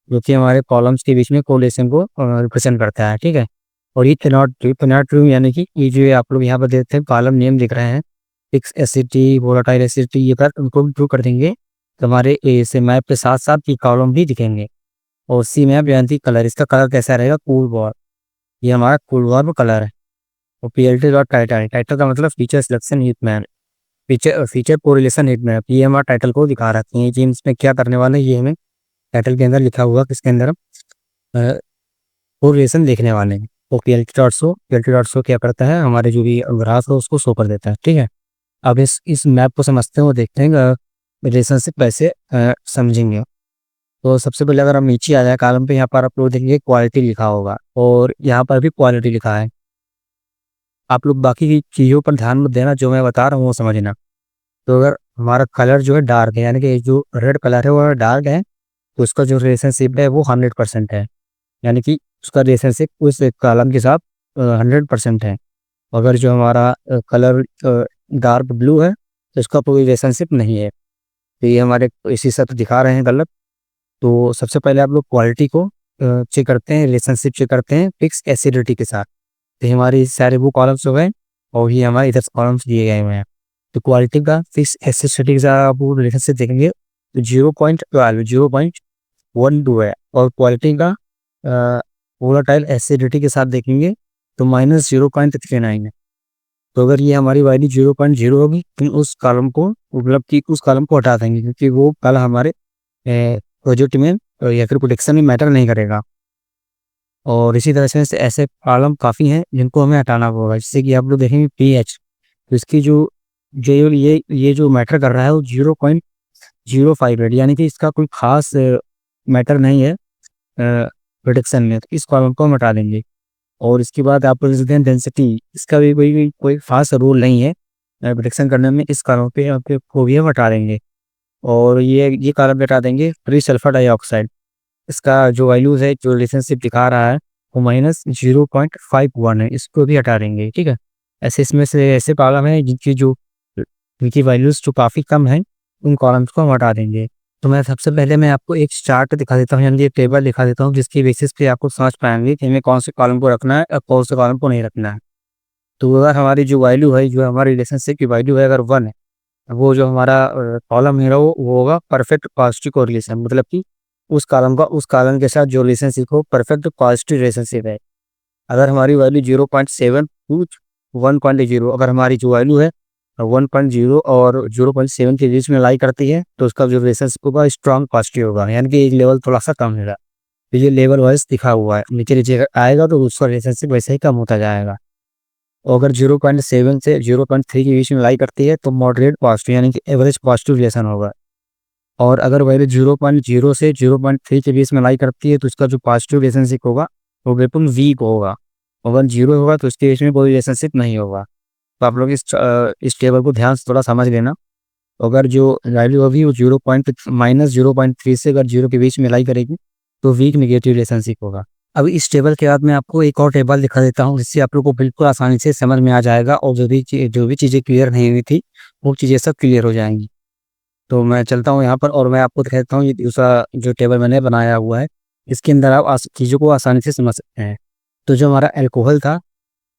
जो कि हमारे कॉलम्स के बीच में कोरिलेशन को रिप्रेजेंट करता है, ठीक है। और ये कैनॉट ट्रू यानी कि ये जो आप लोग यहाँ पर देखते हैं कॉलम नेम दिख रहे हैं, फिक्स एसिडिटी, वोलेटाइल एसिडिटी, ये पर उनको भी ट्रू कर देंगे तो हमारे इस मैप के साथ साथ ये कॉलम भी दिखेंगे। और सी मैप यानी कि कलर, इसका कलर कैसा रहेगा, कूल वॉर, ये हमारा कूल वॉर में कलर है। और पीएलटी डॉट टाइटल, टाइटल का मतलब feature selection heat map, feature feature correlation heat map, ये हमारा टाइटल को दिखा रखते हैं। ये इसमें क्या करने वाले हैं ये हमें टाइटल के अंदर लिखा हुआ, किसके अंदर हम कोरिलेशन देखने वाले हैं। तो पीएलटी डॉट शो क्या करता है, हमारे जो भी ग्राफ है उसको शो कर देता है, ठीक है। अब इस मैप को समझते हैं और देखते हैं रिलेशनशिप कैसे समझेंगे। तो सबसे पहले अगर हम नीचे आ जाए कॉलम पे, यहाँ पर आप लोग देखेंगे क्वालिटी लिखा होगा, और यहाँ पर भी क्वालिटी लिखा है। आप लोग बाकी की चीज़ों पर ध्यान मत देना, जो मैं बता रहा हूँ वो समझना। तो अगर हमारा कलर जो है डार्क है, यानी कि जो रेड कलर है वो डार्क है, तो उसका जो रिलेशनशिप है वो 100% है, यानी कि उसका रिलेशनशिप उस कॉलम के साथ 100% है। अगर जो हमारा कलर डार्क ब्लू है तो इसका कोई रिलेशनशिप नहीं है। तो ये हमारे इसी सब दिखा रहे हैं गलत। तो सबसे पहले आप लोग क्वालिटी को चेक करते हैं, रिलेशनशिप चेक करते हैं फिक्स एसिडिटी के साथ। तो हमारी सारे वो कॉलम्स हो गए, और ये हमारे इधर कॉलम्स दिए गए हुए हैं। तो क्वालिटी का फिक्स एसिडिटी के साथ आप वो रिलेशनशिप देखेंगे तो 0.12 है, और क्वालिटी का वोलेटाइल एसिडिटी के साथ देखेंगे तो -0.39 है। तो अगर ये हमारी वैल्यू 0.0 होगी तो उस कॉलम को मतलब कि उस कॉलम को हटा देंगे, क्योंकि वो कल हमारे प्रोजेक्ट में या फिर प्रोडक्शन में मैटर नहीं करेगा। और इसी तरह से ऐसे कॉलम काफ़ी हैं जिनको हमें हटाना होगा, जैसे कि आप लोग देखेंगे पीएच, तो इसकी जो ये जो मैटर कर रहा है वो 0.05 है, यानी कि इसका कोई खास मैटर नहीं है प्रोडक्शन में, तो इस कॉलम को हम हटा देंगे। और इसके बाद आप लोग देखते हैं डेंसिटी, इसका भी कोई खास रोल नहीं है प्रोडक्शन करने में, इस कॉलम पे आपके को भी हम हटा देंगे। और ये कॉलम हटा देंगे फ्री सल्फर डाइऑक्साइड, इसका जो वैल्यूज है, जो रिलेशनशिप दिखा रहा है वो -0.51 है, इसको भी हटा देंगे, ठीक है। ऐसे इसमें से ऐसे कॉलम है जिनकी वैल्यूज जो काफ़ी कम है, उन कॉलम्स को हम हटा देंगे। तो मैं सबसे पहले मैं आपको एक चार्ट दिखा देता हूँ, यानी एक टेबल दिखा देता हूँ, जिसकी बेसिस पे आपको समझ पाएंगे कि हमें कौन से कॉलम को रखना है और कौन से कॉलम को नहीं रखना है। तो अगर हमारी जो वैल्यू है, जो हमारी रिलेशनशिप की वैल्यू है, अगर 1 है, वो जो हमारा कॉलम है वो होगा परफेक्ट पॉजिटिव कोरिलेशन, मतलब कि उस कॉलम के साथ जो रिलेशनशिप हो परफेक्ट पॉजिटिव रिलेशनशिप है। अगर हमारी वैल्यू 0.7 टू 1.0, अगर हमारी जो वैल्यू है 1.0 और 0.7 के बीच में लाई करती है, तो उसका जो रिलेशनशिप होगा स्ट्रॉन्ग पॉजिटिव होगा, यानी कि एक लेवल थोड़ा सा कम होगा। तो ये लेवल वाइज लिखा हुआ है, नीचे नीचे अगर आएगा तो उसका रिलेशनशिप वैसे ही कम होता जाएगा। और अगर 0.7 से 0.3 के बीच में लाई करती है तो मॉडरेट पॉजिटिव, यानी कि एवरेज पॉजिटिव रिलेशन होगा। और अगर वैल्यू 0.0 से 0.3 के बीच में लाई करती है तो इसका जो पॉजिटिव रिलेशनशिप होगा वो बिल्कुल वीक होगा। अगर जीरो होगा तो उसके बीच में कोई रिलेशनशिप नहीं होगा। तो आप लोग इस टेबल को ध्यान से थोड़ा समझ लेना। अगर जो वैल्यू होगी वो 0.-0.3 से अगर जीरो के बीच में लाई करेगी तो वीक नेगेटिव रिलेशनशिप होगा। अब इस टेबल के बाद मैं आपको एक और टेबल दिखा देता हूँ, जिससे आप लोग को बिल्कुल आसानी से समझ में आ जाएगा, और जो भी चीज़ें क्लियर नहीं हुई थी वो चीज़ें सब क्लियर हो जाएंगी। तो मैं चलता हूँ यहाँ पर और मैं आपको दिखा देता हूँ ये दूसरा जो टेबल मैंने बनाया हुआ है। इसके अंदर आप चीज़ों को आसानी से समझ सकते हैं। तो जो हमारा एल्कोहल था,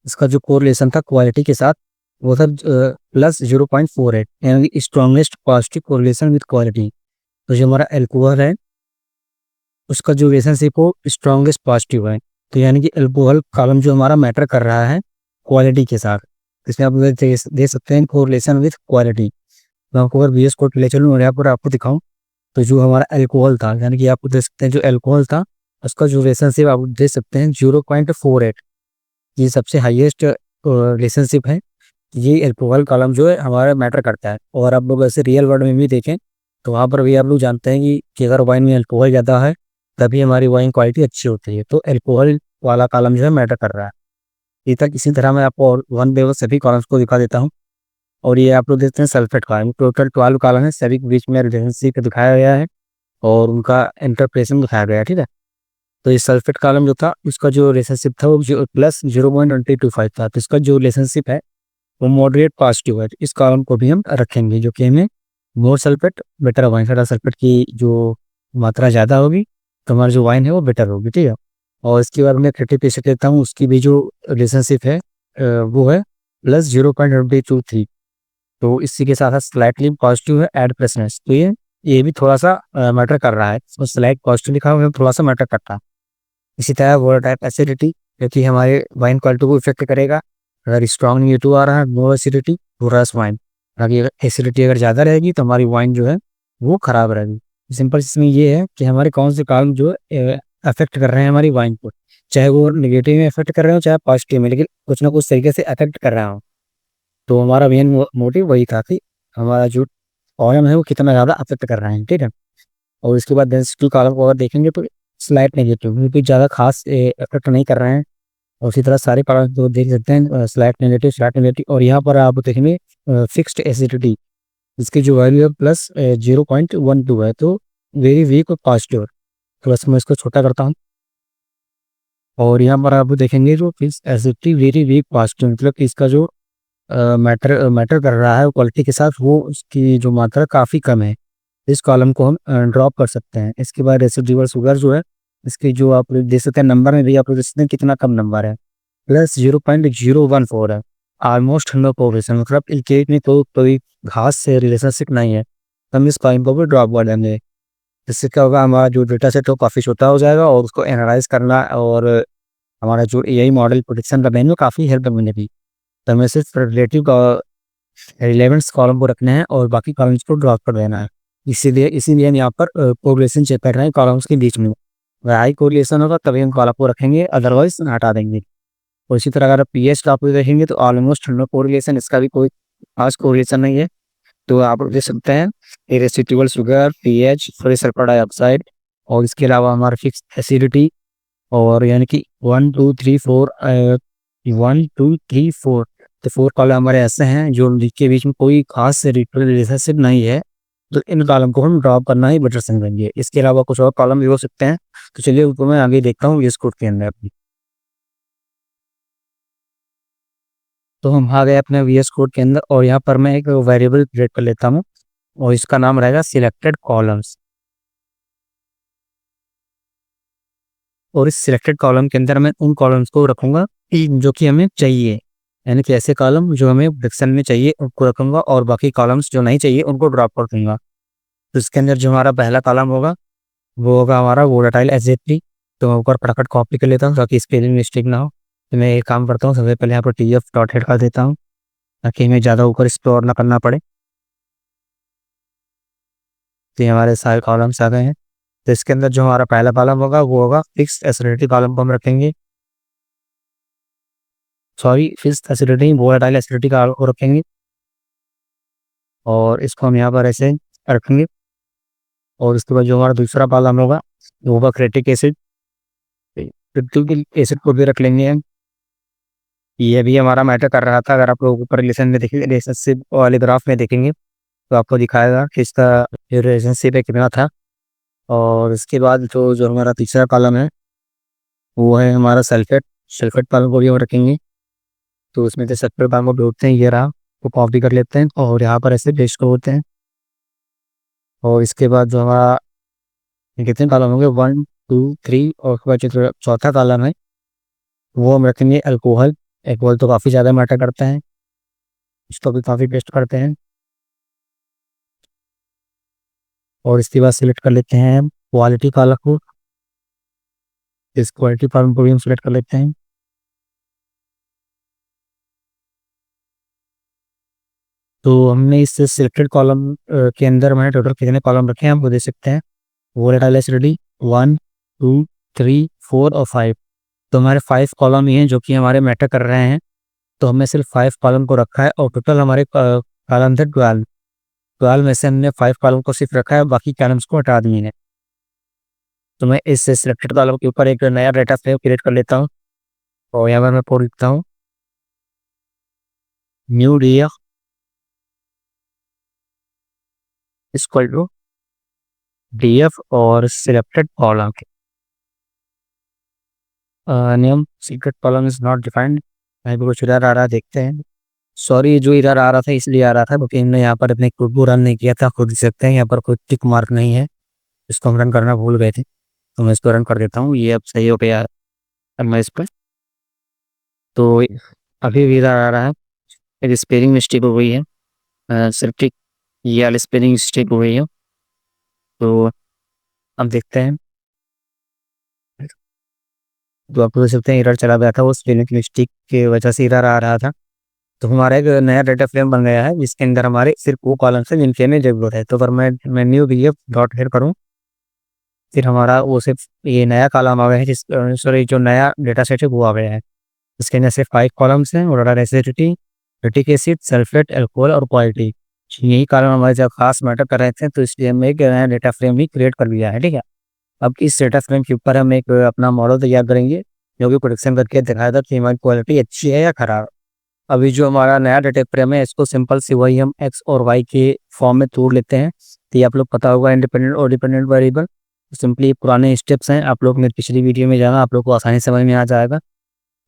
इसका जो कोरिलेशन था क्वालिटी के साथ, वो था +0.48, यानी strongest positive correlation with quality. तो जो हमारा एल्कोहल है उसका जो रिलेशनशिप हो स्ट्रॉन्गेस्ट पॉजिटिव है। तो यानी कि एल्कोहल कॉलम जो हमारा मैटर कर रहा है क्वालिटी के साथ, इसमें आप दे सकते हैं कोरिलेशन विद क्वालिटी। मैं आपको अगर वीएस कोड ले चलूँ और यहाँ पर आपको दिखाऊं, तो जो हमारा अल्कोहल था, यानी कि आपको दे सकते हैं जो अल्कोहल था उसका जो रिलेशनशिप आप दे सकते हैं 0.48। ये सबसे हाईएस्ट रिलेशनशिप है। ये अल्कोहल कॉलम जो है हमारा मैटर करता है। और आप लोग ऐसे रियल वर्ल्ड में भी देखें तो वहाँ पर भी आप लोग जानते हैं कि अगर वाइन में अल्कोहल ज़्यादा है तभी हमारी वाइन क्वालिटी अच्छी होती है। तो अल्कोहल वाला कॉलम जो है मैटर कर रहा है। इसी तरह मैं आपको और वन बाय वन सभी कॉलम्स को दिखा देता हूँ। और ये आप लोग देखते हैं सल्फेट कॉलम, टोटल 12 कॉलम है, सभी के बीच में रिलेशनशिप दिखाया गया है और उनका इंटरप्रेशन दिखाया गया है। ठीक है। तो ये सल्फेट कॉलम जो था उसका जो रिलेशनशिप था वो जो +0.2025 था। तो इसका जो रिलेशनशिप है वो मॉडरेट पॉजिटिव है। तो इस कॉलम को भी हम रखेंगे, जो कि हमें मोर सल्फेट बेटर वाइन, ज़्यादा सल्फेट की जो मात्रा ज़्यादा होगी तो हमारी जो वाइन है वो बेटर होगी। ठीक है। और इसके बाद मैं 30% लेता हूँ, उसकी भी जो रिलेशनशिप है वो है +0.23। तो इसी के साथ साथ स्लाइटली पॉजिटिव है एड प्रेसनेस। तो ये भी थोड़ा सा मैटर कर रहा है। तो स्लाइट पॉजिटिव लिखा हुआ है, थोड़ा सा मैटर करता है। इसी तरह वर्ड टाइप एसिडिटी, जो कि हमारे वाइन क्वालिटी को इफेक्ट करेगा। अगर स्ट्रॉन्ग नेगेटिव आ रहा है नो एसिडिटी तो रस वाइन। अगर एसिडिटी अगर ज़्यादा रहेगी तो हमारी वाइन जो है वो खराब रहेगी। सिंपल इसमें ये है कि हमारे कौन से कारण जो अफेक्ट कर रहे हैं हमारी वाइन को, चाहे वो नेगेटिव में अफेक्ट कर रहे हो चाहे पॉजिटिव में, लेकिन कुछ ना कुछ तरीके से अफेक्ट कर रहा हो। तो हमारा मेन मोटिव वही था कि हमारा जो ऑयल है वो कितना ज़्यादा अफेक्ट कर रहे हैं। ठीक है। और इसके बाद डेंसिटी कॉलम को अगर देखेंगे तो स्लाइट नेगेटिव, क्योंकि ज़्यादा खास इफेक्ट नहीं कर रहे हैं। और इसी तरह सारे कॉलम तो देख सकते हैं स्लाइट नेगेटिव। और यहाँ पर आप देखेंगे फिक्स्ड एसिडिटी, इसकी जो वैल्यू है +0.12 है। तो वेरी वीक और पॉजिटिव। तो बस मैं इसको छोटा करता हूँ और यहाँ पर आप देखेंगे जो fix acidity very weak positive, मतलब कि इसका जो मैटर मैटर कर रहा है क्वालिटी के साथ, वो उसकी जो मात्रा काफ़ी कम है। इस कॉलम को हम ड्रॉप कर सकते हैं। इसके बाद रेसिडुअल शुगर जो है, इसकी जो आप देख सकते हैं नंबर में भी आप देख सकते हैं कितना कम नंबर है, +0.014 है। ऑलमोस्ट नो कोरिलेशन, मतलब इनके में तो कोई घास से रिलेशनशिप नहीं है। हम इस कॉलम को भी ड्रॉप कर देंगे। इससे क्या होगा, हमारा जो डेटा सेट है वो काफ़ी छोटा हो जाएगा और उसको एनालाइज करना और हमारा जो एआई मॉडल प्रोडिक्शन करने में काफ़ी हेल्प मिलेगी। तो हमें सिर्फ रिलेटिव रिलेवेंस कॉलम को रखना है और बाकी कॉलम्स को ड्रॉप कर देना है। इसीलिए हम यहाँ पर कोरिलेशन चेक कर रहे हैं कॉलम्स के बीच में। अगर हाई कोरिलेशन होगा तभी हम कॉलम को रखेंगे, अदरवाइज हटा देंगे। और इसी तरह अगर पीएच का आप देखेंगे तो ऑलमोस्ट नो कोरिलेशन, इसका भी कोई खास कोरिलेशन नहीं है। तो आप देख सकते हैं residual sugar, pH, free sulphur dioxide और इसके अलावा हमारा फिक्स एसिडिटी, और यानी कि 1 2 3 4 तो 4 कॉलम हमारे ऐसे हैं जो जिनके बीच में कोई खास रिलेशनशिप नहीं है। तो इन कॉलम को हम ड्रॉप करना ही बेटर समझेंगे। इसके अलावा कुछ और कॉलम भी हो सकते हैं। तो चलिए उनको मैं आगे देखता हूँ इस कोड के अंदर अपनी। तो हम आ गए अपने वीएस कोड के अंदर और यहाँ पर मैं एक वेरिएबल क्रिएट कर लेता हूँ और इसका नाम रहेगा सिलेक्टेड कॉलम्स। और इस सिलेक्टेड कॉलम के अंदर मैं उन कॉलम्स को रखूंगा जो कि हमें चाहिए, यानी कि ऐसे कॉलम जो हमें डिक्शन में चाहिए उनको रखूंगा और बाकी कॉलम्स जो नहीं चाहिए उनको ड्रॉप कर दूंगा। तो इसके अंदर जो हमारा पहला कॉलम होगा वो होगा हमारा वोलेटाइल एसिडिटी। तो मैं ऊपर फटाफट कॉपी कर लेता हूँ ताकि स्पेलिंग मिस्टेक ना हो। तो मैं एक काम करता हूँ, सबसे पहले यहाँ पर TF डॉट हेड कर देता हूँ ताकि हमें ज़्यादा ऊपर एक्सप्लोर ना करना पड़े। तो ये हमारे सारे कॉलम्स आ गए हैं। तो इसके अंदर जो हमारा पहला कॉलम होगा वो होगा फिक्स एसिडिटी कॉलम को हम रखेंगे, sorry fix acidity volatile acidity को रखेंगे और इसको हम यहाँ पर ऐसे रखेंगे। और उसके बाद जो हमारा दूसरा कॉलम होगा वो होगा क्रेटिक एसिड। बिल्कुल एसिड को भी रख लेंगे हम। ये भी हमारा मैटर कर रहा था। अगर आप लोग ऊपर रिलेशन में देखेंगे, रिलेशनशिप वाले ग्राफ में देखेंगे तो आपको दिखाएगा कि इसका रिलेशनशिप है कितना था। और इसके बाद जो जो हमारा तीसरा कॉलम है वो है हमारा सल्फेट। सल्फेट कॉलम को भी हम रखेंगे। तो उसमें से सल्फेट कॉलम को ढूंढते हैं, ये रहा, वो कॉपी कर लेते हैं और यहाँ पर ऐसे पेस्ट होते हैं। और इसके बाद जो हमारा कितने कॉलम होंगे, 1 2 3, और उसके बाद जो चौथा कॉलम है वो हम रखेंगे अल्कोहल। अल्कोहल तो काफ़ी ज़्यादा मैटर करता है, इसको भी काफ़ी पेस्ट करते हैं। और इसके बाद सिलेक्ट कर लेते हैं क्वालिटी कॉलम को। इस क्वालिटी कॉलम को भी हम सिलेक्ट कर लेते हैं। तो हमने इस सिलेक्टेड कॉलम के अंदर मैंने टोटल कितने कॉलम रखे हैं आपको दे सकते हैं। वो डाले रेडी 1 2 3 4 और 5। तो हमारे 5 कॉलम ही हैं जो कि हमारे मैटर कर रहे हैं। तो हमने सिर्फ 5 कॉलम को रखा है और टोटल हमारे कॉलम थे 12। 12 में से हमने 5 कॉलम को सिर्फ रखा है, बाकी कॉलम्स को हटा दिए हैं। तो मैं इस सिलेक्टेड कॉलम के ऊपर एक नया डेटा फ्रेम क्रिएट कर लेता हूँ और यहाँ पर मैं कोड लिखता हूँ new d equal to df और सिलेक्टेड कॉलम के name secret column is not defined. यहाँ पे कुछ एरर आ रहा है, देखते हैं। सॉरी, जो एरर आ रहा था इसलिए आ रहा था क्योंकि हमने यहाँ पर अपने कोड को रन नहीं किया था। खुद देख सकते हैं यहाँ पर कोई टिक मार्क नहीं है, इसको हम रन करना भूल गए थे। तो मैं इसको रन कर देता हूँ, ये अब सही हो गया। अब मैं इस पर तो अभी भी एरर आ रहा है, एक स्पेलिंग मिस्टेक हो गई है, सिर्फ ठीक ये वाली स्पेलिंग मिस्टेक हो गई है। तो अब देखते हैं। तो आप देख सकते हैं एरर चला गया था, वो स्पेलिंग मिस्टेक की वजह से एरर आ रहा था। तो हमारा एक नया डेटा फ्रेम बन गया है जिसके अंदर हमारे सिर्फ वो कॉलम से जिनके में जरूरत है। तो अगर मैं न्यू डीएफ डॉट हेड करूँ, फिर हमारा वो सिर्फ ये नया कॉलम आ गया है, जिस सॉरी जो नया डेटा सेट है वो आ गया है। इसके अंदर सिर्फ 5 कॉलम्स हैं, water acidity, uric acid, sulphate, alcohol और क्वालिटी। यही कॉलम हमारे जब खास मैटर कर रहे थे, तो इसलिए हमने एक नया डेटा फ्रेम भी क्रिएट कर लिया है। ठीक है, अब इस डेटा फ्रेम के ऊपर हम एक अपना मॉडल तैयार करेंगे जो कि प्रोडक्शन करके दिखाया था कि हमारी क्वालिटी अच्छी है या खराब। अभी जो हमारा नया डेटा फ्रेम है इसको सिंपल सी वही हम एक्स और वाई के फॉर्म में तोड़ लेते हैं। तो ये आप लोग पता होगा इंडिपेंडेंट और डिपेंडेंट वेरिएबल। सिंपली पुराने स्टेप्स हैं, आप लोग मेरी पिछली वीडियो में जाना, आप लोग को आसानी से समझ में आ जाएगा।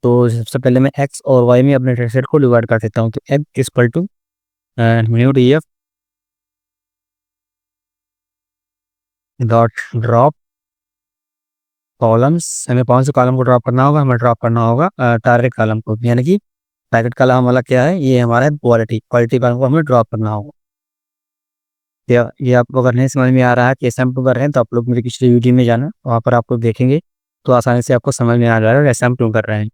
तो सबसे पहले मैं एक्स और वाई में अपने डेटा सेट को डिवाइड कर देता हूँ। तो x equal to new d f dot drop columns. हमें कौन से कॉलम को ड्रॉप करना होगा, हमें ड्रॉप करना होगा टारगेट कॉलम को, यानी कि टारगेट कॉलम वाला क्या है, ये हमारा क्वालिटी क्वालिटी कॉलम को हमें ड्रॉप करना होगा। ये आपको अगर नहीं समझ में आ रहा है कैसे हम क्यों कर रहे हैं, तो आप लोग मेरी पिछली वीडियो में जाना, वहाँ पर आप लोग देखेंगे तो आसानी से आपको समझ में आ जाएगा कैसे हम क्यों कर रहे हैं।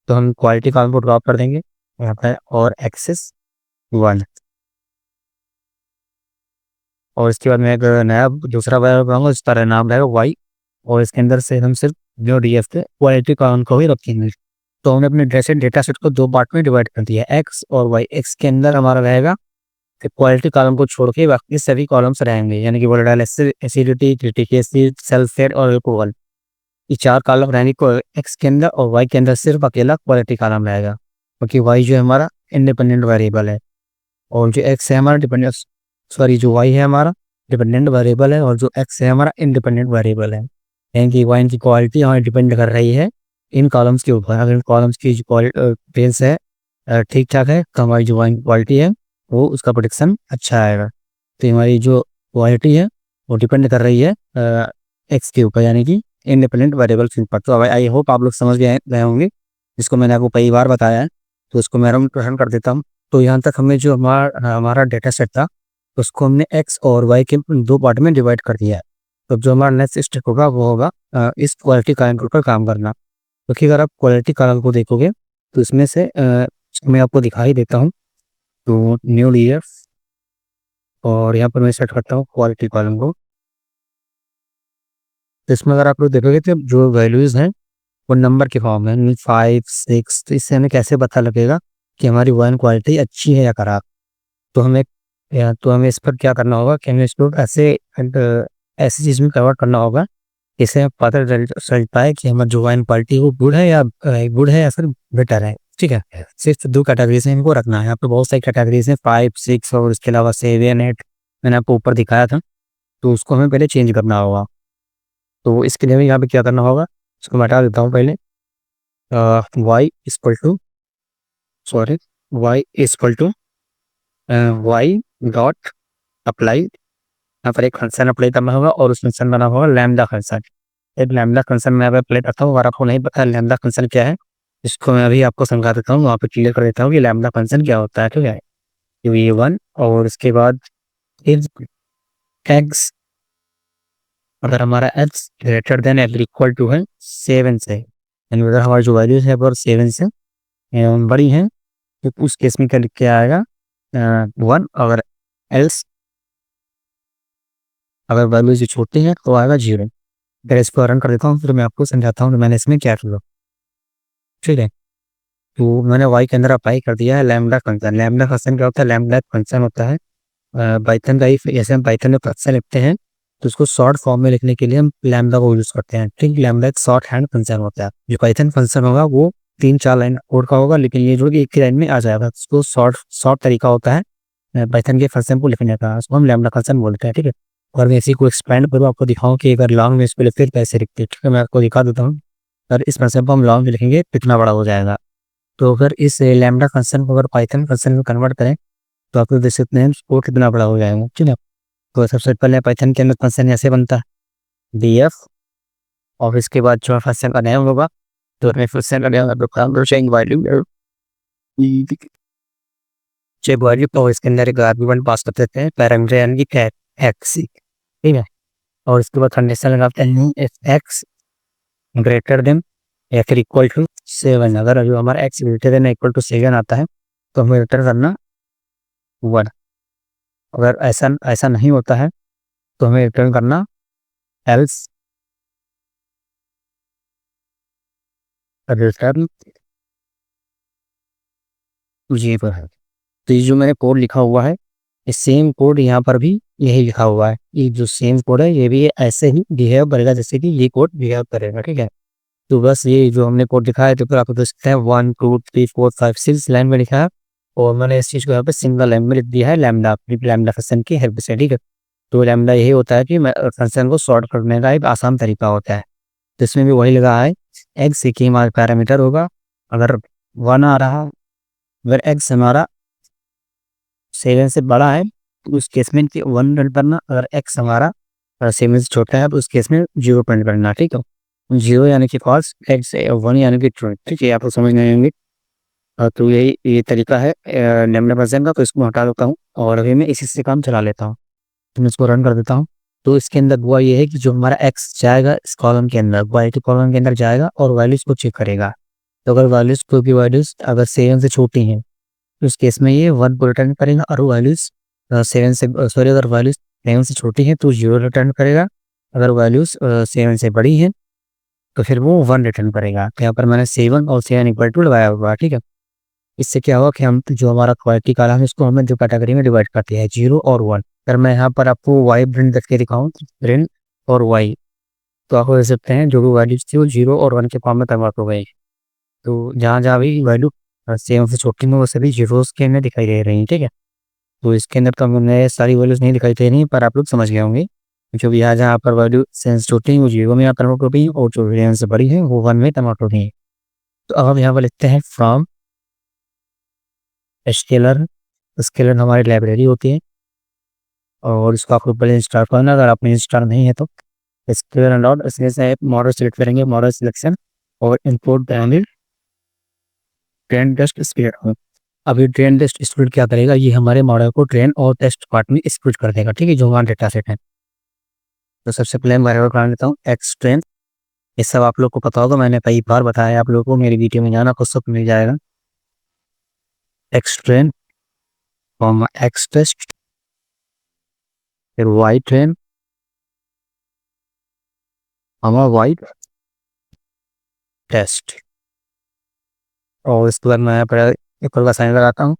तो हम क्वालिटी कॉलम को ड्रॉप कर देंगे यहाँ पर और एक्सेस 1। और इसके बाद मैं एक नया दूसरा वेरिएबल बनाऊंगा, इसका नाम रहेगा वाई। और इसके अंदर से हम सिर्फ जो डी एफ थे क्वालिटी कॉलम को ही रखेंगे। तो हमने अपने डेटा सेट को 2 पार्ट में डिवाइड कर दिया, एक्स और वाई। एक्स के अंदर हमारा रहेगा क्वालिटी कॉलम को छोड़ के बाकी सभी कॉलम्स रहेंगे, यानी कि volatile acidity, uric acid, sulphate और अल्कोहल। ये 4 कॉलम रहेंगे एक्स के अंदर, और वाई के अंदर सिर्फ अकेला क्वालिटी कॉलम रहेगा, क्योंकि वाई जो है हमारा इंडिपेंडेंट वेरिएबल है और जो एक्स है हमारा डिपेंडेंट, सॉरी जो वाई है हमारा डिपेंडेंट वेरिएबल है और जो एक्स है हमारा इंडिपेंडेंट वेरिएबल है। यानी कि वाई की क्वालिटी हमारी डिपेंड कर रही है इन कॉलम्स के ऊपर। अगर इन कॉलम्स की जो क्वालिटी बेस है ठीक ठाक है, तो हमारी जो वाई की क्वालिटी है वो उसका प्रोडिक्शन अच्छा आएगा। तो हमारी जो क्वालिटी है वो डिपेंड कर रही है एक्स के ऊपर, यानी कि इंडिपेंडेंट वेरिएबल के ऊपर। तो आई होप आप लोग समझ गए होंगे, जिसको मैंने आपको कई बार बताया है। तो उसको मैं रन कर देता हूँ। तो यहाँ तक हमें जो हमारा डेटा सेट था उसको हमने एक्स और वाई के 2 पार्ट में डिवाइड कर दिया है। तो जो हमारा नेक्स्ट स्टेप होगा वो होगा इस क्वालिटी कॉलम के ऊपर काम करना। क्योंकि अगर आप क्वालिटी कॉलम को देखोगे तो इसमें से मैं आपको दिखाई देता हूँ। तो न्यू ईयर, और यहाँ पर मैं सेट करता हूँ क्वालिटी कॉलम को। तो इसमें अगर आप लोग देखोगे तो जो वैल्यूज़ हैं वो नंबर के फॉर्म में 5 6। तो इससे हमें कैसे पता लगेगा कि हमारी वाइन क्वालिटी अच्छी है या ख़राब। तो हमें इस पर क्या करना होगा कि हमें इसको ऐसी चीज़ में कन्वर्ट करना होगा इससे आप पता चलता है कि हमारी जो वाइन क्वालिटी वो गुड है या फिर बेटर है। ठीक है, सिर्फ 2 कैटेगरीज में इनको रखना है। यहाँ पे बहुत सारी कैटेगरीज हैं, 5, 6 और इसके अलावा 7, 8 मैंने आपको ऊपर दिखाया था। तो उसको हमें पहले चेंज करना होगा। तो इसके लिए हमें यहाँ पे क्या करना होगा, इसको मैं हटा देता हूँ पहले। Y equal to sorry y equal to y dot apply. यहाँ पर एक फंक्शन अप्लाई करना होगा और उस फंक्शन का नाम होगा लैम्डा फंक्शन। एक लैम्डा फंक्शन मैं यहाँ पे अप्लाई करता हूँ। अगर आपको नहीं पता लैम्डा फंक्शन क्या है, इसको मैं अभी आपको समझा देता हूँ, वहाँ पे क्लियर कर देता हूँ कि लैम्डा फंक्शन क्या होता है। ठीक है, ये 1 और इसके बाद इफ एक्स, अगर हमारा एक्स ग्रेटर देन या इक्वल टू है 7 से, यानी अगर हमारी जो वैल्यूज है वो 7 से बड़ी हैं, तो उस केस में क्या लिख के आएगा 1। एल्स अगर वैल्यूज छोटी हैं तो आएगा 0। अगर इसको रन कर देता हूँ फिर मैं आपको समझाता हूँ कि मैंने इसमें क्या किया। ठीक है, तो मैंने वाई के अंदर अप्लाई कर दिया है लैम्डा फंक्शन। लैम्डा फंक्शन क्या होता है, लैम्डा फंक्शन होता है पाइथन का ही, जैसे हम पाइथन में फंक्शन लिखते हैं तो उसको शॉर्ट फॉर्म में लिखने के लिए हम लैम्डा को यूज करते हैं। ठीक, लैम्डा एक शॉर्ट हैंड फंक्शन होता है। जो पाइथन फंक्शन होगा वो 3-4 लाइन कोड का होगा, लेकिन ये जो कि एक ही लाइन में आ जाएगा। उसको शॉर्ट तरीका होता है पाइथन के फंक्शन को लिखने का, उसको हम लैम्डा फंक्शन बोलते हैं। ठीक है, और मैं इसी को एक्सपेंड करूँ आपको दिखाऊं कि अगर लॉन्ग में इसको लिखते हैं कैसे लिखते हैं। ठीक है, मैं आपको दिखा देता हूँ। अगर इस फंक्शन को हम लॉन्ग में लिखेंगे कितना बड़ा हो जाएगा। तो अगर इस लैम्डा फंक्शन को अगर पाइथन फंक्शन में कन्वर्ट करें तो आप लोग देख सकते हैं वो कितना बड़ा हो जाएगा। ठीक है, तो सबसे पहले पाइथन के अंदर फंक्शन ऐसे बनता है df, और इसके बाद जो फंक्शन का नेम होगा तो हमें फंक्शन का name change value check value, तो इसके अंदर एक आर्गुमेंट पास कर देते हैं पैरामीटर यानी कि एक्स। ठीक है, और इसके बाद कंडीशन लगाते हैं इफ एक्स ग्रेटर देन या फिर इक्वल टू 7। अगर जो हमारा x greater than equal to 7 आता है तो हमें रिटर्न करना 1। अगर ऐसा ऐसा नहीं होता है तो हमें रिटर्न करना एल्स रिटर्न जी पर है। तो ये जो मैंने कोड लिखा हुआ है, ये सेम कोड यहाँ पर भी यही लिखा हुआ है। ये जो सेम कोड है ये भी ऐसे ही बिहेव करेगा जैसे कि ये कोड बिहेव करेगा। ठीक है, तो बस ये जो हमने कोड लिखा है तो फिर आपको देख सकते हैं 1 2 3 4 5 6 लाइन में लिखा है, और मैंने इस चीज़ को यहाँ पे सिंगल लाइन में लिख दिया है लैम्डा फंक्शन की हेल्प से। ठीक है, तो लैम्डा यही होता है कि फंक्शन को सॉर्ट करने का एक आसान तरीका होता है। तो इसमें भी वही लगा है, एक्स की हमारा पैरामीटर होगा। अगर 1 आ रहा, अगर एक्स हमारा 7 से बड़ा है तो उस केस में 1 प्रिंट करना। अगर एक्स हमारा 7 से छोटा है तो उस केस में 0 प्रिंट करना। ठीक है, 0 यानी कि फॉल्स, एक्स 1 यानी कि ट्रू। ठीक है, आपको समझ नहीं आएंगे। तो यही ये तरीका है लैम्डा फंक्शन का। तो इसको हटा देता हूँ और अभी मैं इसी से काम चला लेता हूँ। तो मैं इसको रन कर देता हूँ। तो इसके अंदर हुआ ये है कि जो हमारा एक्स जाएगा इस कॉलम के अंदर, वाई के कॉलम के अंदर जाएगा और वैल्यूज को चेक करेगा। तो अगर वैल्यूज को की वैल्यूज अगर 7 से छोटी हैं तो उस केस में ये 1 को रिटर्न करेगा, और वैल्यूज 7 से सॉरी अगर वैल्यूज 7 से छोटी हैं तो 0 रिटर्न करेगा। अगर वैल्यूज 7 से बड़ी हैं तो फिर वो 1 रिटर्न करेगा। तो यहाँ पर मैंने 7 और 7 इक्वल टू लगाया हुआ है। ठीक है, इससे क्या हुआ कि हम जो हमारा क्वालिटी कॉलम है इसको हमें दो कैटेगरी में डिवाइड करते हैं, 0 और 1। अगर मैं यहाँ पर आपको वाई प्रिंट करके दिखाऊँ, प्रिंट और वाई, तो आप देख सकते हैं जो भी वैल्यूज थी वो 0 और 1 के फॉर्म में कन्वर्ट हो गई। तो जहाँ जहाँ भी वैल्यू 7 से छोटी में वो सभी जीरोस के अंदर दिखाई दे रही हैं। ठीक है, तो इसके अंदर तो हमने सारी वैल्यूज नहीं दिखाई दे रही पर आप लोग समझ गए होंगे। जो भी जहाँ पर वैल्यू 7 से छोटी है वो 0 में कन्वर्ट हो गई और जो 7 से बड़ी है वो 1 में कन्वर्ट हो गई। तो अब हम यहाँ पर लिखते हैं फ्रॉम स्केलर। स्केलर हमारी लाइब्रेरी होती है और इसको आपको पहले इंस्टॉल करना। अगर आपने इंस्टॉल नहीं है तो स्केलर डॉट इसमें से मॉडल सेलेक्ट करेंगे, मॉडल सिलेक्शन, और इंपोर्ट करेंगे ट्रेन टेस्ट स्पीड। अभी ट्रेन टेस्ट स्पीड क्या करेगा, ये हमारे मॉडल को ट्रेन और टेस्ट पार्ट में स्प्लिट कर देगा। ठीक है, जो हमारा डेटा सेट है। तो सबसे पहले मैं बना लेता हूँ एक्स ट्रेन। ये सब आप लोग को पता होगा, मैंने कई बार बताया आप लोगों को, मेरी वीडियो में जाना कुछ सब मिल जाएगा। एक्स ट्रेन एक्स टेस्ट, फिर वाई ट्रेन वाई टेस्ट, और इसके बाद मैं इक्वल का साइन लगाता हूँ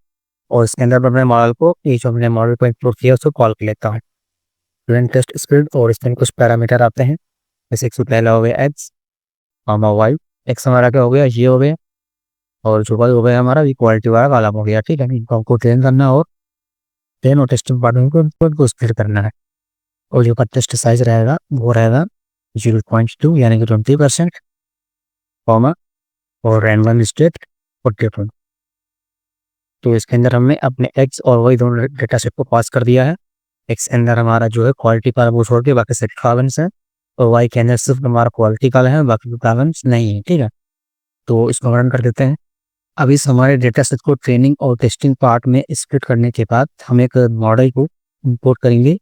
और इसके अंदर अपने मॉडल को, ये जो हमने मॉडल को इंपोर्ट किया उसको कॉल कर लेता हूँ ट्रेन टेस्ट स्पीड, और इसमें कुछ पैरामीटर आते हैं जैसे एक्स पहला हो गया एक्स कॉमा वाई, एक्स हमारा क्या हो गया ये हो गया, और जो वाई हो गया हमारा इक्वालिटी वाला कॉलम हो गया। ठीक है, इनको हमको ट्रेन करना और ट्रेन और टेस्टिंग पार्ट को स्प्लिट करना है। और जो टेस्ट साइज रहेगा वो रहेगा 0.2 यानी कि 20%, कॉमा और रैंडम स्टेट 42। तो इसके अंदर हमने अपने एक्स और वाई दोनों डेटा सेट को पास कर दिया है। एक्स के अंदर हमारा जो है क्वालिटी का वो छोड़ के बाकी सेट कॉलम्स है, और वाई के अंदर सिर्फ हमारा क्वालिटी का है, बाकी कॉलम्स नहीं है। ठीक है, तो इसको रन कर देते हैं। अब इस हमारे डेटा सेट को ट्रेनिंग और टेस्टिंग पार्ट में स्प्लिट करने के बाद हम एक मॉडल को इंपोर्ट करेंगे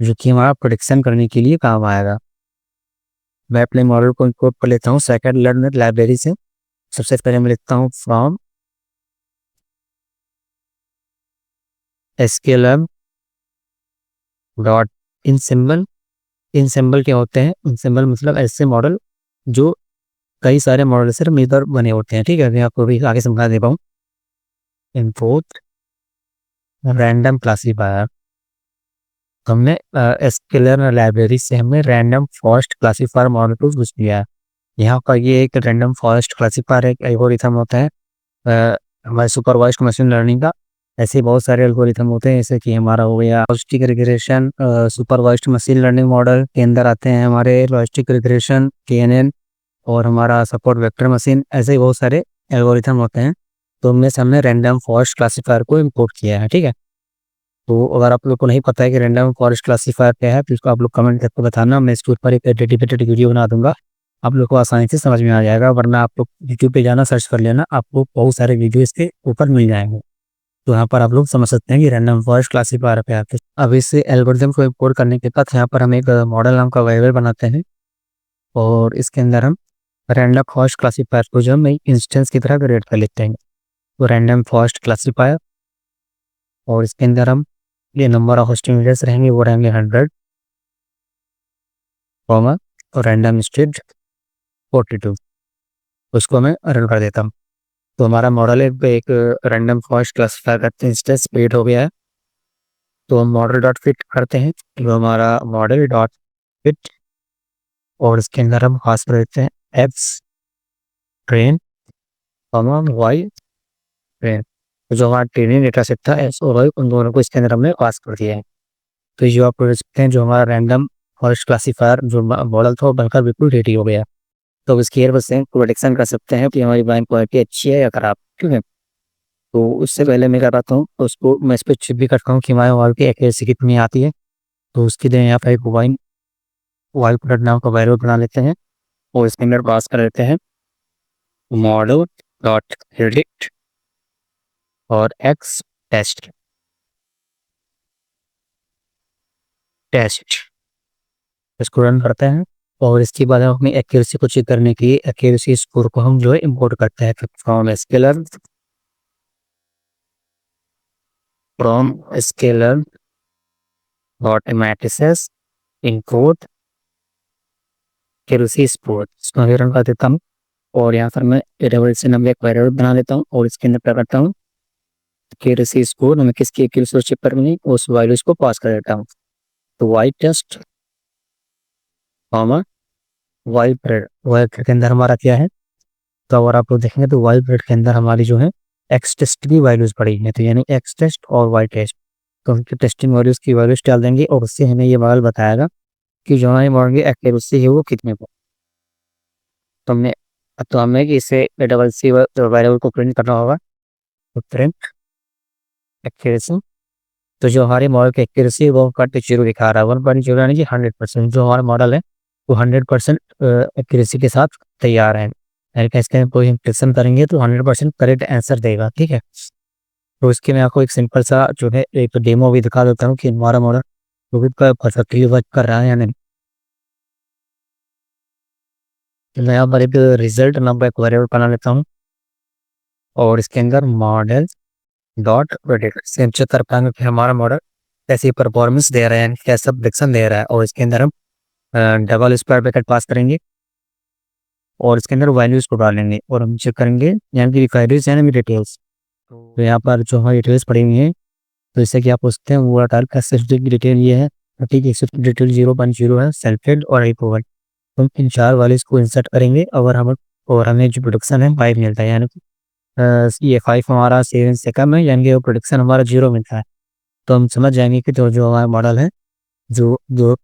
जो कि हमारा प्रोडिक्शन करने के लिए काम आएगा। मैं अपने मॉडल को इंपोर्ट कर लेता हूँ सेकंड लर्नर लाइब्रेरी से। सबसे पहले मैं लिखता हूँ from sklearn dot in symbol. In symbol क्या होते हैं? इन सिंबल मतलब ऐसे मॉडल जो कई सारे मॉडल से मिलकर बने होते हैं। ठीक है, मैं आपको भी आगे समझा दे पाऊँ। इंपोर्ट रैंडम क्लासीफायर, हमने sklearn लाइब्रेरी से हमने रैंडम फॉरेस्ट क्लासीफायर मॉडल को यूज किया है। यहाँ का ये एक रैंडम फॉरेस्ट क्लासीफायर एक एल्गोरिथम होता है हमारे सुपरवाइज्ड मशीन लर्निंग का। ऐसे बहुत सारे एल्गोरिथम होते हैं, जैसे कि हमारा हो गया logistic regression supervised machine learning model के अंदर आते हैं हमारे लॉजिस्टिक रिग्रेशन KNN और हमारा सपोर्ट वेक्टर मशीन। ऐसे ही बहुत सारे एल्गोरिथम होते हैं। तो उनमें से हमने रैंडम फॉरेस्ट क्लासीफायर को इम्पोर्ट किया है। ठीक है, तो अगर आप लोग को नहीं पता है कि रैंडम फॉरेस्ट क्लासीफायर क्या है तो इसको आप लोग कमेंट करके बताना, मैं इसके ऊपर एक डेडिकेटेड वीडियो बना दूंगा, आप लोग को आसानी से समझ में आ जाएगा। वरना आप लोग यूट्यूब पे जाना सर्च कर लेना, आपको बहुत सारे वीडियो इसके ऊपर मिल जाएंगे, तो यहाँ पर आप लोग समझ सकते हैं कि रैंडम फॉरेस्ट क्लासीफायर पे आते हैं। अब इस एल्गोरिथम को इंपोर्ट करने के बाद यहाँ पर हम एक मॉडल नाम का वेरिएबल बनाते हैं, और इसके अंदर हम रैंडम फॉरेस्ट क्लासीफायर को जो हम इंस्टेंस की तरह क्रिएट कर लेते हैं। तो रैंडम फॉरेस्ट क्लासीफायर, और इसके अंदर हम ये नंबर ऑफ होस्टिंग यूजर्स रहेंगे वो रहेंगे 100, कॉमा और रैंडम स्टेट 42। उसको मैं रन कर देता हूँ। तो हमारा मॉडल एक रैंडम फॉरेस्ट क्लासीफायर का इंस्टेंस क्रिएट हो गया है। तो हम मॉडल डॉट फिट करते हैं, तो हमारा मॉडल डॉट फिट, और इसके अंदर हम पास कर देते हैं x train comma y train. तो जो हमारा ट्रेनिंग डेटा सेट था एक्स और वाई उन दोनों को इसके अंदर हमने पास कर दिया है। तो जो आप देख सकते हैं जो हमारा रैंडम फॉरेस्ट क्लासीफायर जो मॉडल था वो बनकर बिल्कुल रेडी हो गया। तो इसकी हेयर से प्रोडिक्शन कर सकते हैं कि हमारी बाइक क्वालिटी अच्छी है या खराब। ठीक है, तो उससे पहले मैं क्या करता हूँ उसको मैं इस पर चिप भी करता हूँ कि हमारे मोबाइल की एक्यूरेसी कितनी आती है। तो उसके लिए यहाँ पर एक वाई प्रोडक्ट नाम का वेरिएबल बना लेते हैं, और इसके अंदर पास कर लेते हैं मॉडल डॉट प्रेडिक्ट और एक्स टेस्ट टेस्ट। इसको रन करते हैं, और इसके बाद हम अपनी एक्यूरेसी को चेक करने के लिए एक्यूरेसी स्कोर को हम जो है इंपोर्ट करते हैं from scaler dot matrices import accuracy score. इसको मैं रन कर देता हूँ, और यहाँ पर मैं वेरिएबल से नाम एक वेरिएबल बना लेता हूँ, और इसके अंदर क्या करता हूँ एक्यूरेसी स्कोर हमें किसकी एक्यूरेसी चेक करनी उस वैल्यूज को पास कर देता हूँ। तो y test comma y pred, y pred के अंदर हमारा क्या है? तो अगर आप लोग देखेंगे तो वाई प्रेड के अंदर हमारी जो है एक्स टेस्ट की वैल्यूज पड़ी है, तो यानी एक्स टेस्ट और वाई टेस्ट। तो उनकी टेस्टिंग वैल्यूज की वैल्यूज डाल देंगे, और उससे हमें ये मॉडल बताएगा कि जो हमारी मॉडल की एक्यूरेसी है वो कितने पर। तो हमें इसे डबल सी वेरिएबल को प्रिंट करना होगा, तो प्रिंट एक्यूरेसी। तो जो हमारे मॉडल की एक्यूरेसी है वो 1.0 दिखा रहा है, 1.0 यानी कि 100%। जो हमारा मॉडल है वो 100% एक्यूरेसी के साथ तैयार है। इसके कोई हम क्वेश्चन करेंगे तो 100% करेक्ट आंसर देगा। ठीक है, तो इसके मैं आपको एक सिंपल सा जो है एक डेमो भी दिखा देता हूँ कि हमारा मॉडल परफेक्टली वर्क कर रहा है या नहीं। तो मैं यहाँ पर एक रिजल्ट नंबर एक वेरिएबल बना लेता हूँ, और इसके अंदर मॉडल डॉट प्रेडिक्ट से हम चेक कर पाएंगे कि हमारा मॉडल कैसी परफॉर्मेंस दे रहा है, कैसा प्रेडिक्शन दे रहा है। और इसके अंदर हम डबल स्क्वायर ब्रैकेट पास करेंगे, और इसके अंदर वैल्यूज को डालेंगे, और हम चेक करेंगे यहाँ की वैल्यूज यानी डिटेल्स। तो यहाँ पर जो हमारी डिटेल्स पड़ी हुई हैं, तो जैसे कि आप पूछते हैं वो डाल का की डिटेल ये है। ठीक है, डिटेल 0.0 है सेल्फेड और अप्रूवल। तो हम इन 4 वैल्यूज़ को इंसर्ट करेंगे और हमें जो प्रोडक्शन है 5 मिलता है, यानी कि ये 5 हमारा 7 से कम है, यानी कि वो प्रोडक्शन हमारा 0 मिलता है। तो हम समझ जाएँगे कि जो जो हमारा मॉडल है, जो जो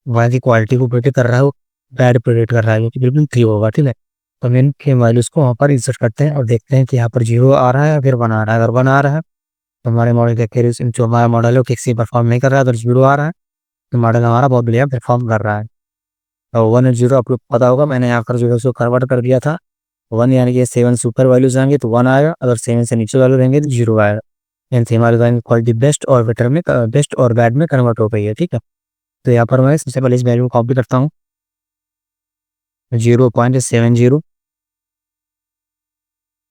वायर की क्वालिटी को प्रेडिक्ट कर रहा है, वो बैड प्रेडिक्ट कर रहा है, जो कि बिल्कुल 3 होगा, ठीक है? तो हम इनके वैल्यूज़ को वहाँ पर इंसर्ट करते हैं और देखते हैं कि यहाँ पर 0 आ रहा है या फिर 1 आ रहा है। अगर 1 आ रहा है, तो हमारे मॉडल के एक्यूरेसी जो हमारा मॉडल है वो ठीक से परफ़ॉर्म नहीं कर रहा है। अगर 0 आ रहा है, तो मॉडल हमारा बहुत बढ़िया परफ़ॉर्म कर रहा है। और 1 और 0 आपको पता होगा, मैंने यहाँ पर जो है उसको कन्वर्ट कर दिया था। 1 यानी कि 7 सुपर वैल्यूज़ आएँगे तो 1 आएगा, अगर 7 से नीचे वैल्यू रहेंगे तो 0 आएगा। यानी कि हमारी वैल्यू क्वालिटी बेस्ट और बैड में कन्वर्ट हो गई है, ठीक है? तो यहाँ पर मैं सबसे पहले इस वैल्यू को कॉपी करता हूँ, 0.70,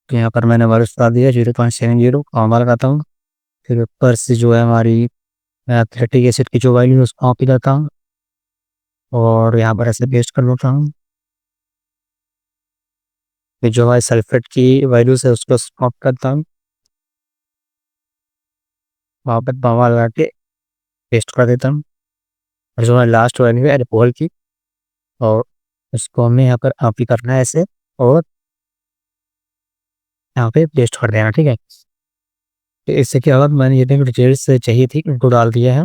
तो यहाँ पर मैंने वैल्यूज़ डाल दिया 0.70, कॉमा लगाता हूँ। फिर ऊपर से जो है हमारी एसिटिक एसिड की जो वैल्यू है उसको कॉपी करता हूँ और यहाँ पर ऐसे पेस्ट कर लेता हूँ। फिर जो हमारी सल्फेट की वैल्यूज़ है उसको कॉपी करता हूँ, वहाँ पर कॉमा लगा के पेस्ट कर देता हूँ। और जो हमारी लास्ट वैल्यू है अल्कोहल की, और उसको हमें यहाँ पर कॉपी करना है ऐसे और यहाँ पे पेस्ट कर देना, ठीक है? तो इससे क्या होगा, मैंने जितनी भी डिटेल्स चाहिए थी उनको डाल दिया है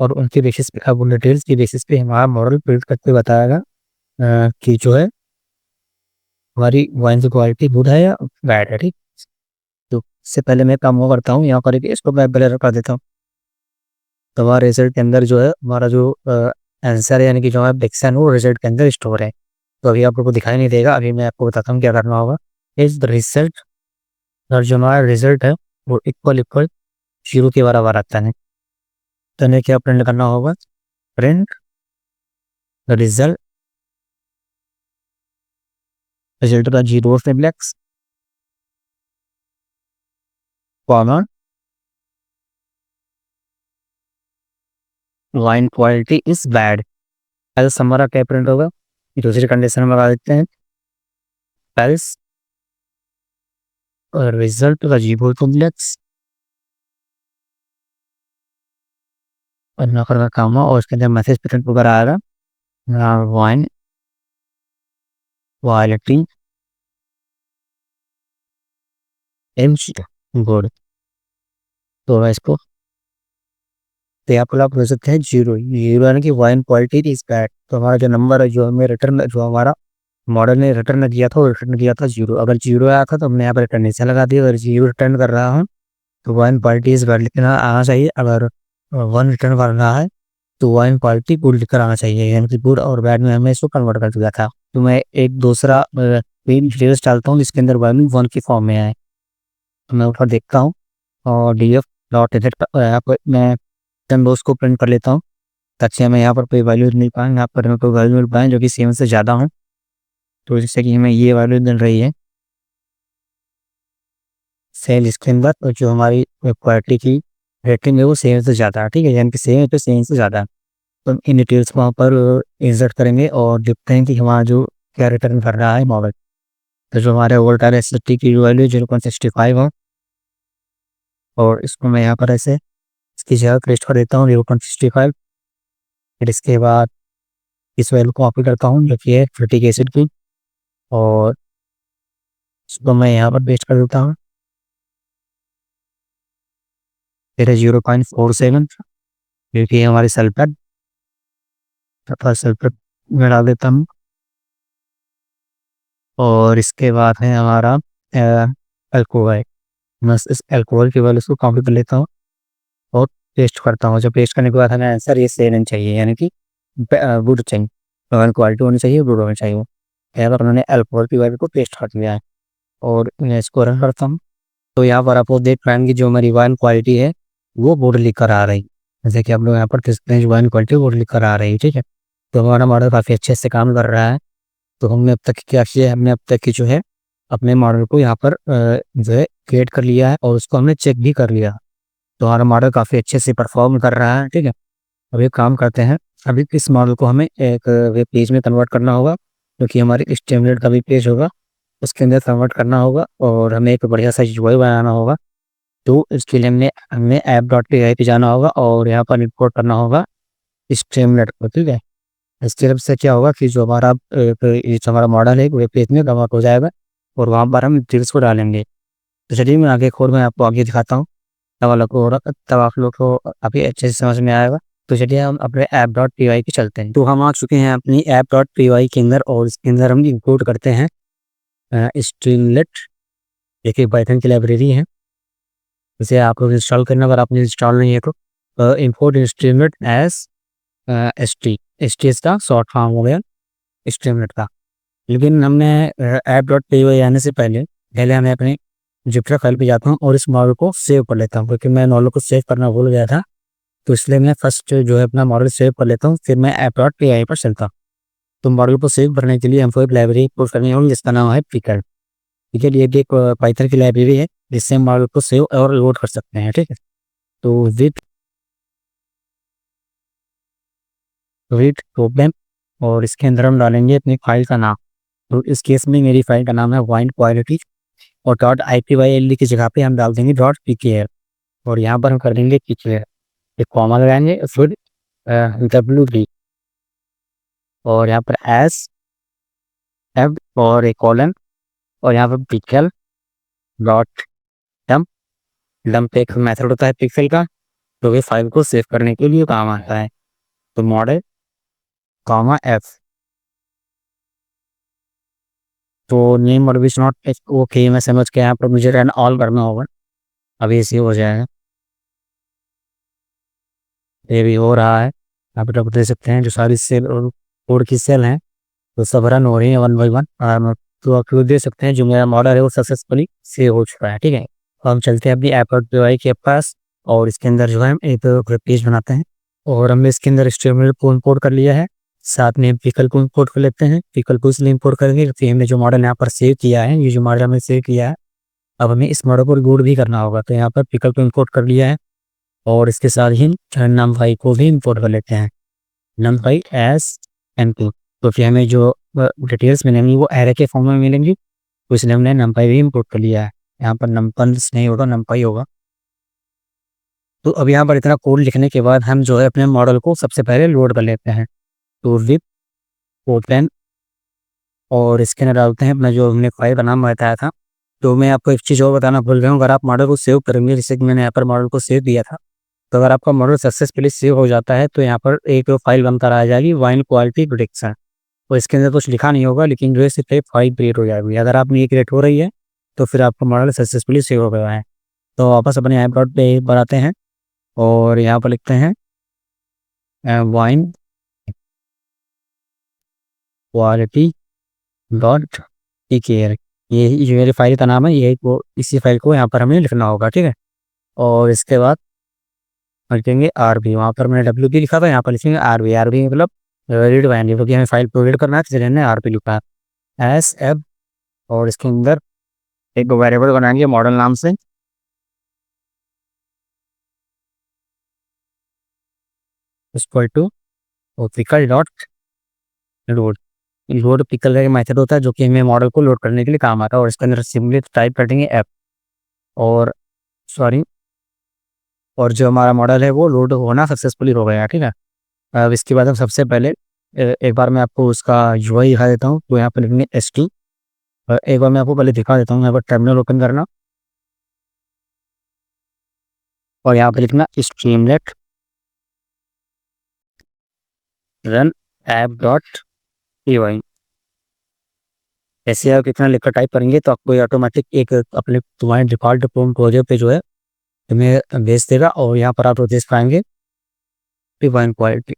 और उनके बेसिस पे अब उन डिटेल्स के बेसिस पे हमारा मॉडल बिल्ड करके बताएगा कि जो है हमारी वाइन की क्वालिटी गुड है या बैड है, ठीक? तो इससे पहले मैं काम वो करता हूँ, यहाँ पर इसको मैं ब्लर कर देता हूँ। तो हमारे रिजल्ट के अंदर जो है हमारा जो आंसर है, यानी कि जो हमारा डिक्शन है वो रिजल्ट के अंदर स्टोर है। तो अभी आप लोग को दिखाई नहीं देगा, अभी मैं आपको बताता हूँ क्या करना होगा। इस रिजल्ट और जो हमारा रिजल्ट है वो इक्वल इक्वल 0 के बराबर आता है। तो हमें क्या प्रिंट करना होगा, प्रिंट रिजल्ट रिजल्ट का 0 reflex comma wine quality is bad. ऐसा हमारा क्या प्रिंट होगा, दूसरी कंडीशन में लगा देते हैं, एल्स रिजल्ट का 0 रिफ्लेक्स और नौकर का कामा और उसके अंदर मैसेज प्रिंट वगैरह आएगा, वाइन क्वालिटी इज गुड। तो मैं इसको तो यहाँ पर आप बोल सकते हैं 0 यानी कि वाइन क्वालिटी इज बैड। तो हमारा जो नंबर है, जो हमें रिटर्न, जो हमारा मॉडल ने रिटर्न किया था वो रिटर्न किया था 0। अगर 0 आया था तो हमने यहाँ पर कंडीशन लगा दी, अगर 0 रिटर्न कर रहा हूँ तो वाइन क्वालिटी इज बैड लिखना आना चाहिए। अगर 1 रिटर्न कर रहा है तो वाइन क्वालिटी गुड लिखकर आना चाहिए, यानी कि गुड और बैड में हमने इसको कन्वर्ट कर दिया था। तो मैं एक दूसरा पेन डिटेल्स डालता हूँ जिसके अंदर वैल्यू 1 की फॉर्म में आए, तो मैं ऊपर देखता हूँ और df डॉट इफेक्ट यहाँ पर मैं रोज को प्रिंट कर लेता हूँ ताकि हमें यहाँ पर कोई वैल्यू मिल पाए, यहाँ पर हमें कोई वैल्यू मिल पाए जो कि 7 से ज़्यादा हो। तो जैसे कि हमें ये वैल्यू मिल रही है सेल इसके अंदर, और जो हमारी क्वालिटी की रेटिंग है वो 7 से ज़्यादा है, ठीक है? यानी कि 7 पे 7 से ज़्यादा है। तो हम इन डिटेल्स को वहाँ पर इंसर्ट करेंगे और देखते हैं कि हमारा जो क्या रिटर्न कर रहा है मॉडल। तो जो हमारे वोल्टायर एसएसटी की वैल्यू 0.65 हो और इसको मैं यहाँ पर ऐसे इसकी जगह पेस्ट कर देता हूँ 0.65। फिर इसके बाद इस वैल्यू को कॉपी करता हूँ जो कि है फैटिक एसिड की, और इसको मैं यहाँ पर पेस्ट कर देता हूँ। फिर है 0.47 क्योंकि हमारी सल्फेट, सल्फेट में डाल देता हूँ। और इसके बाद है हमारा अल्कोहल, मैं इस अल्कोहल की वैल्यू को कॉपी कर लेता हूँ और पेस्ट करता हूँ। जब पेस्ट करने के बाद हमें आंसर ये सेम चाहिए, यानी कि गुड चाहिए, क्वालिटी होनी चाहिए, गुड होनी चाहिए। यहाँ पर उन्होंने अल्कोहल की वैल्यू को पेस्ट कर दिया है और मैं इसको रन करता हूँ। तो यहाँ पर आप लोग देख पाएंगे जो हमारी वाइन क्वालिटी है वो बोर्ड लिख कर आ रही, जैसे कि आप लोग यहाँ पर देखते हैं वाइन क्वालिटी बोर्ड लिख कर आ रही है, ठीक है? तो हमारा मॉडल काफ़ी अच्छे से काम कर रहा है। तो हमने अब तक क्या किया है, हमने अब तक की जो है अपने मॉडल को यहाँ पर जो है क्रिएट कर लिया है और उसको हमने चेक भी कर लिया। तो हमारा मॉडल काफ़ी अच्छे से परफॉर्म कर रहा है, ठीक है? अभी काम करते हैं, अभी इस मॉडल को हमें एक वेब पेज में कन्वर्ट करना होगा, क्योंकि हमारी स्टेमलेट का भी पेज होगा उसके अंदर कन्वर्ट करना होगा और हमें एक बढ़िया सा यूआई बनाना होगा। तो इसके लिए हमने हमें ऐप डॉट पी आई पे जाना होगा और यहाँ पर इंपोर्ट करना होगा स्ट्रीमलेट को, ठीक है? स्टेप से क्या होगा कि जो हमारा मॉडल है वो पेज में कन्वर्ट हो जाएगा और वहाँ पर हम डिटेल्स को डालेंगे। तो चलिए मैं आगे खोल मैं आपको आगे दिखाता हूँ, तब आप लोग को तब आप लोग को अभी अच्छे से समझ में आएगा। तो चलिए हम अपने ऐप डॉट पी वाई के चलते हैं। तो हम आ चुके हैं अपनी ऐप डॉट पी वाई के अंदर और इसके अंदर हम इंपोर्ट करते हैं स्ट्रीमलेट, एक पाइथन की लाइब्रेरी है। इसे आप लोग इंस्टॉल करना, अगर आपने इंस्टॉल नहीं है तो import Streamlit S S T इसका शॉर्ट फॉर्म हो गया स्ट्रीमलेट का। लेकिन हमने ऐप डॉट पी वाई आने से पहले पहले हमें अपने जिप्टर फाइल पे जाता हूँ और इस मॉडल को सेव कर लेता हूँ, क्योंकि मैं मॉडल को सेव करना भूल गया था। तो इसलिए मैं फर्स्ट जो है अपना मॉडल सेव कर लेता हूँ, फिर मैं ऐप डॉट पी आई पर चलता हूँ। तो मॉडल को सेव करने के लिए हमको एक लाइब्रेरी इंपोर्ट करनी होगी जिसका नाम है पिकल। ठीक है, ये भी एक पाइथन की लाइब्रेरी है जिससे हम मॉडल को सेव और लोड कर सकते हैं। ठीक है, तो विथ प्रॉब्लम और इसके अंदर हम डालेंगे अपनी फाइल का नाम। तो इस केस में मेरी फाइल का नाम है वाइन क्वालिटी और dot i p y l d की जगह पे हम डाल देंगे डॉट पी के एल और यहाँ पर हम कर देंगे पी के एल, एक कॉमा लगाएंगे, फिर WD और यहाँ पर एस एफ और एक कॉलन और यहाँ पर पिक्सल डॉट डम्प। डम्प एक मेथड होता है पिक्सल का जो कि फाइल को सेव करने के लिए काम आता है। तो मॉडल कॉमा एफ, तो नेम और विच नॉट ओके, मैं समझ के यहाँ पर मुझे रन ऑल करना होगा। अभी इसी हो जाएगा, ये भी हो रहा है। आप लोग देख सकते हैं जो सारी सेल और कोड की सेल हैं तो सब रन हो रही है 1 बाई 1। तो आप लोग देख सकते हैं जो मेरा मॉडल है वो सक्सेसफुली सेव हो चुका है। ठीक है, तो हम चलते हैं अपनी ऐप डॉट वाई के पास और इसके अंदर जो है हम एक वेब पेज बनाते हैं और हमने इसके अंदर HTML को इम्पोर्ट कर लिया है, साथ में पिकल को इम्पोर्ट कर लेते हैं। पिकल को इसलिए इम्पोर्ट करेंगे क्योंकि हमने जो मॉडल यहाँ पर सेव किया है, ये जो मॉडल हमने सेव किया है, अब हमें इस मॉडल को लोड भी करना होगा। तो यहाँ पर पिकल को इम्पोर्ट कर लिया है और इसके साथ ही नम फाई को भी इम्पोर्ट कर लेते हैं, नम फाई एस एम टू। तो फिर हमें जो डिटेल्स मिलेंगी वो एरे के फॉर्म में मिलेंगी, तो इसलिए हमने नमपाई भी इम्पोर्ट कर लिया है। यहाँ पर नमपल्स नहीं होगा, नमपाई होगा। तो अब यहाँ पर इतना कोड लिखने के बाद हम जो है अपने मॉडल को सबसे पहले लोड कर लेते हैं। तो विप ओपन और इसके अंदर डालते हैं अपना जो हमने फाइल का नाम बताया था। तो मैं आपको एक चीज़ और बताना भूल गया हूँ, अगर आप मॉडल को सेव करेंगे, जैसे कि मैंने यहाँ पर मॉडल को सेव दिया था, तो अगर आपका मॉडल सक्सेसफुली सेव हो जाता है तो यहाँ पर एक फाइल बनकर आ जाएगी वाइन क्वालिटी प्रोडिक्शन। तो इसके अंदर कुछ लिखा नहीं होगा, लेकिन जो है सिर्फ एक फाइल क्रिएट हो जाएगी। अगर आपने ये क्रिएट हो रही है तो फिर आपका मॉडल सक्सेसफुली सेव हो गया है। तो वापस अपने ऐप डॉट पे बनाते हैं और यहाँ पर लिखते हैं वाइन क्वालिटी डॉट टीकेआर। ये जो मेरी फाइल का नाम है, ये वो इसी फाइल को यहाँ पर हमें लिखना होगा। ठीक है, और इसके बाद लिखेंगे RB, वहाँ पर मैंने WB लिखा था, यहाँ पर लिखेंगे RB। RB मतलब रीड बाइंड, क्योंकि हमें फाइल प्रोवाइड करना है तो हमने RB लिखा है SF और इसके अंदर एक वेरिएबल बनाएंगे मॉडल नाम से, equal to pickle dot load. Load pickle का मेथड होता है जो कि हमें मॉडल को लोड करने के लिए काम आता है और इसके अंदर सिंपली टाइप कर देंगे ऐप और सॉरी, और जो हमारा मॉडल है वो लोड होना सक्सेसफुली हो गया। ठीक है, अब इसके बाद हम सबसे पहले एक बार मैं आपको उसका UI दिखा देता हूँ। तो यहाँ पर लिखेंगे ST, एक बार मैं आपको पहले दिखा देता हूँ। यहाँ पर टर्मिनल ओपन करना और यहाँ पर लिखना Streamlit run app dot p y. ऐसे आप कितना लिखकर टाइप करेंगे तो आपको ऑटोमेटिक एक अपने तुम्हारे डिफॉल्ट प्रोजेक्ट पे जो है तुम्हें भेज देगा और यहाँ पर आप देख पाएंगे वाइन क्वालिटी।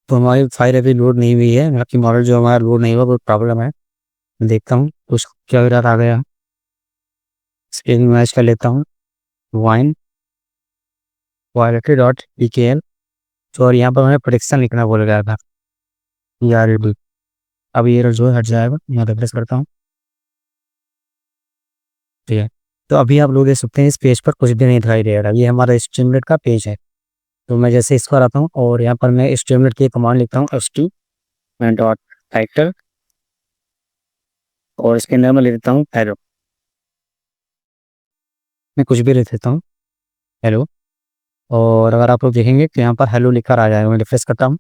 तो हमारी फाइल अभी लोड नहीं हुई है, बाकी मॉडल जो हमारा लोड नहीं हुआ वो प्रॉब्लम है। देखता हूँ कुछ क्या एरर आ गया, स्क्रीन मैच कर लेता हूँ वाइन क्वालिटी डॉट PKL। तो और यहाँ पर हमें प्रोडिक्शन लिखना बोल गया था यार, अब ये एरर जो है हट जाएगा। यहाँ रिफ्रेश करता हूँ, ठीक है। तो अभी आप लोग देख सकते हैं इस पेज पर कुछ भी नहीं दिखाई दे रहा, ये हमारा स्ट्रीमलेट का पेज है। तो मैं जैसे इस पर आता हूँ और यहाँ पर मैं स्ट्रीमलेट की कमांड लिखता हूँ ST डॉट टाइटल और इसके अंदर मैं ले लेता हूँ हेलो, मैं कुछ भी लिख देता हूँ हेलो। और अगर आप लोग देखेंगे तो यहाँ पर हेलो लिखकर आ जाएगा। मैं रिफ्रेश करता हूँ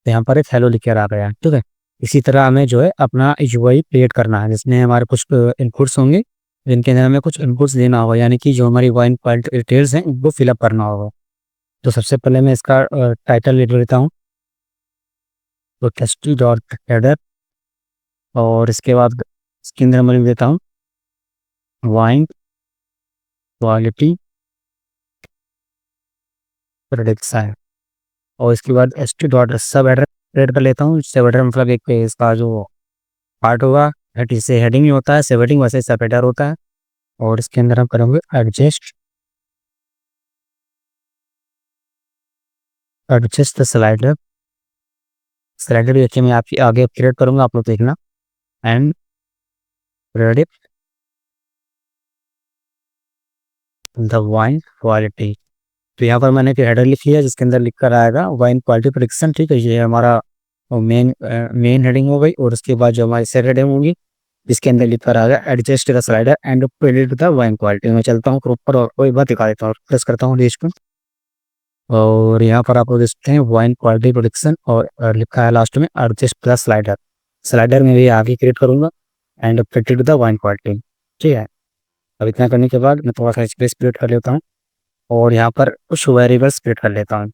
तो यहाँ पर एक हेलो लिख कर आ गया, ठीक है। इसी तरह हमें जो है अपना यूआई क्रिएट करना है, जिसमें हमारे कुछ इनपुट्स होंगे, जिनके अंदर हमें कुछ इनपुट्स देना होगा, यानी कि जो हमारी वाइन क्वालिटी डिटेल्स हैं उनको फिलअप करना होगा। तो सबसे पहले मैं इसका टाइटल लिख लेता हूँ, तो टेस्टी डॉट हेडर, और इसके बाद इसके अंदर मैं लिख देता हूँ वाइन क्वालिटी प्रेडिक्शन, और इसके बाद एस टी डॉट सब हेडर क्रिएट कर लेता हूँ। सब हेडर मतलब एक इसका जो पार्ट होगा, इसे हेडिंग ही होता है, सब हेडिंग वैसे सब हेडर होता है। और इसके अंदर हम करेंगे एडजस्ट द स्लाइडर। स्लाइडर देखिए मैं आपकी आगे क्रिएट करूँगा, आप लोग देखना। And predict the wine quality. तो यहाँ पर मैंने एक हेडर लिख लिया, जिसके अंदर लिख कर आएगा वाइन क्वालिटी प्रेडिक्शन, ठीक है। ये हमारा मेन हेडिंग हो गई, और उसके बाद जो हमारी सेड हेडिंग होगी, इसके अंदर लिख कर आएगा adjust the slider and predict the wine quality. मैं चलता हूँ ऊपर और कोई बात दिखा देता हूँ, प्रेस करता हूँ रीच पे, और यहाँ पर आप लोग देख सकते हैं वाइन क्वालिटी प्रेडिक्शन, और लिखा है लास्ट में एडजस्ट द स्लाइडर। स्लाइडर में भी आगे क्रिएट करूँगा and predict the wine quality, ठीक है। अब इतना करने के बाद मैं थोड़ा सा स्पेस क्रिएट कर लेता हूँ, और यहाँ पर कुछ वेरिएबल्स क्रिएट कर लेता हूँ।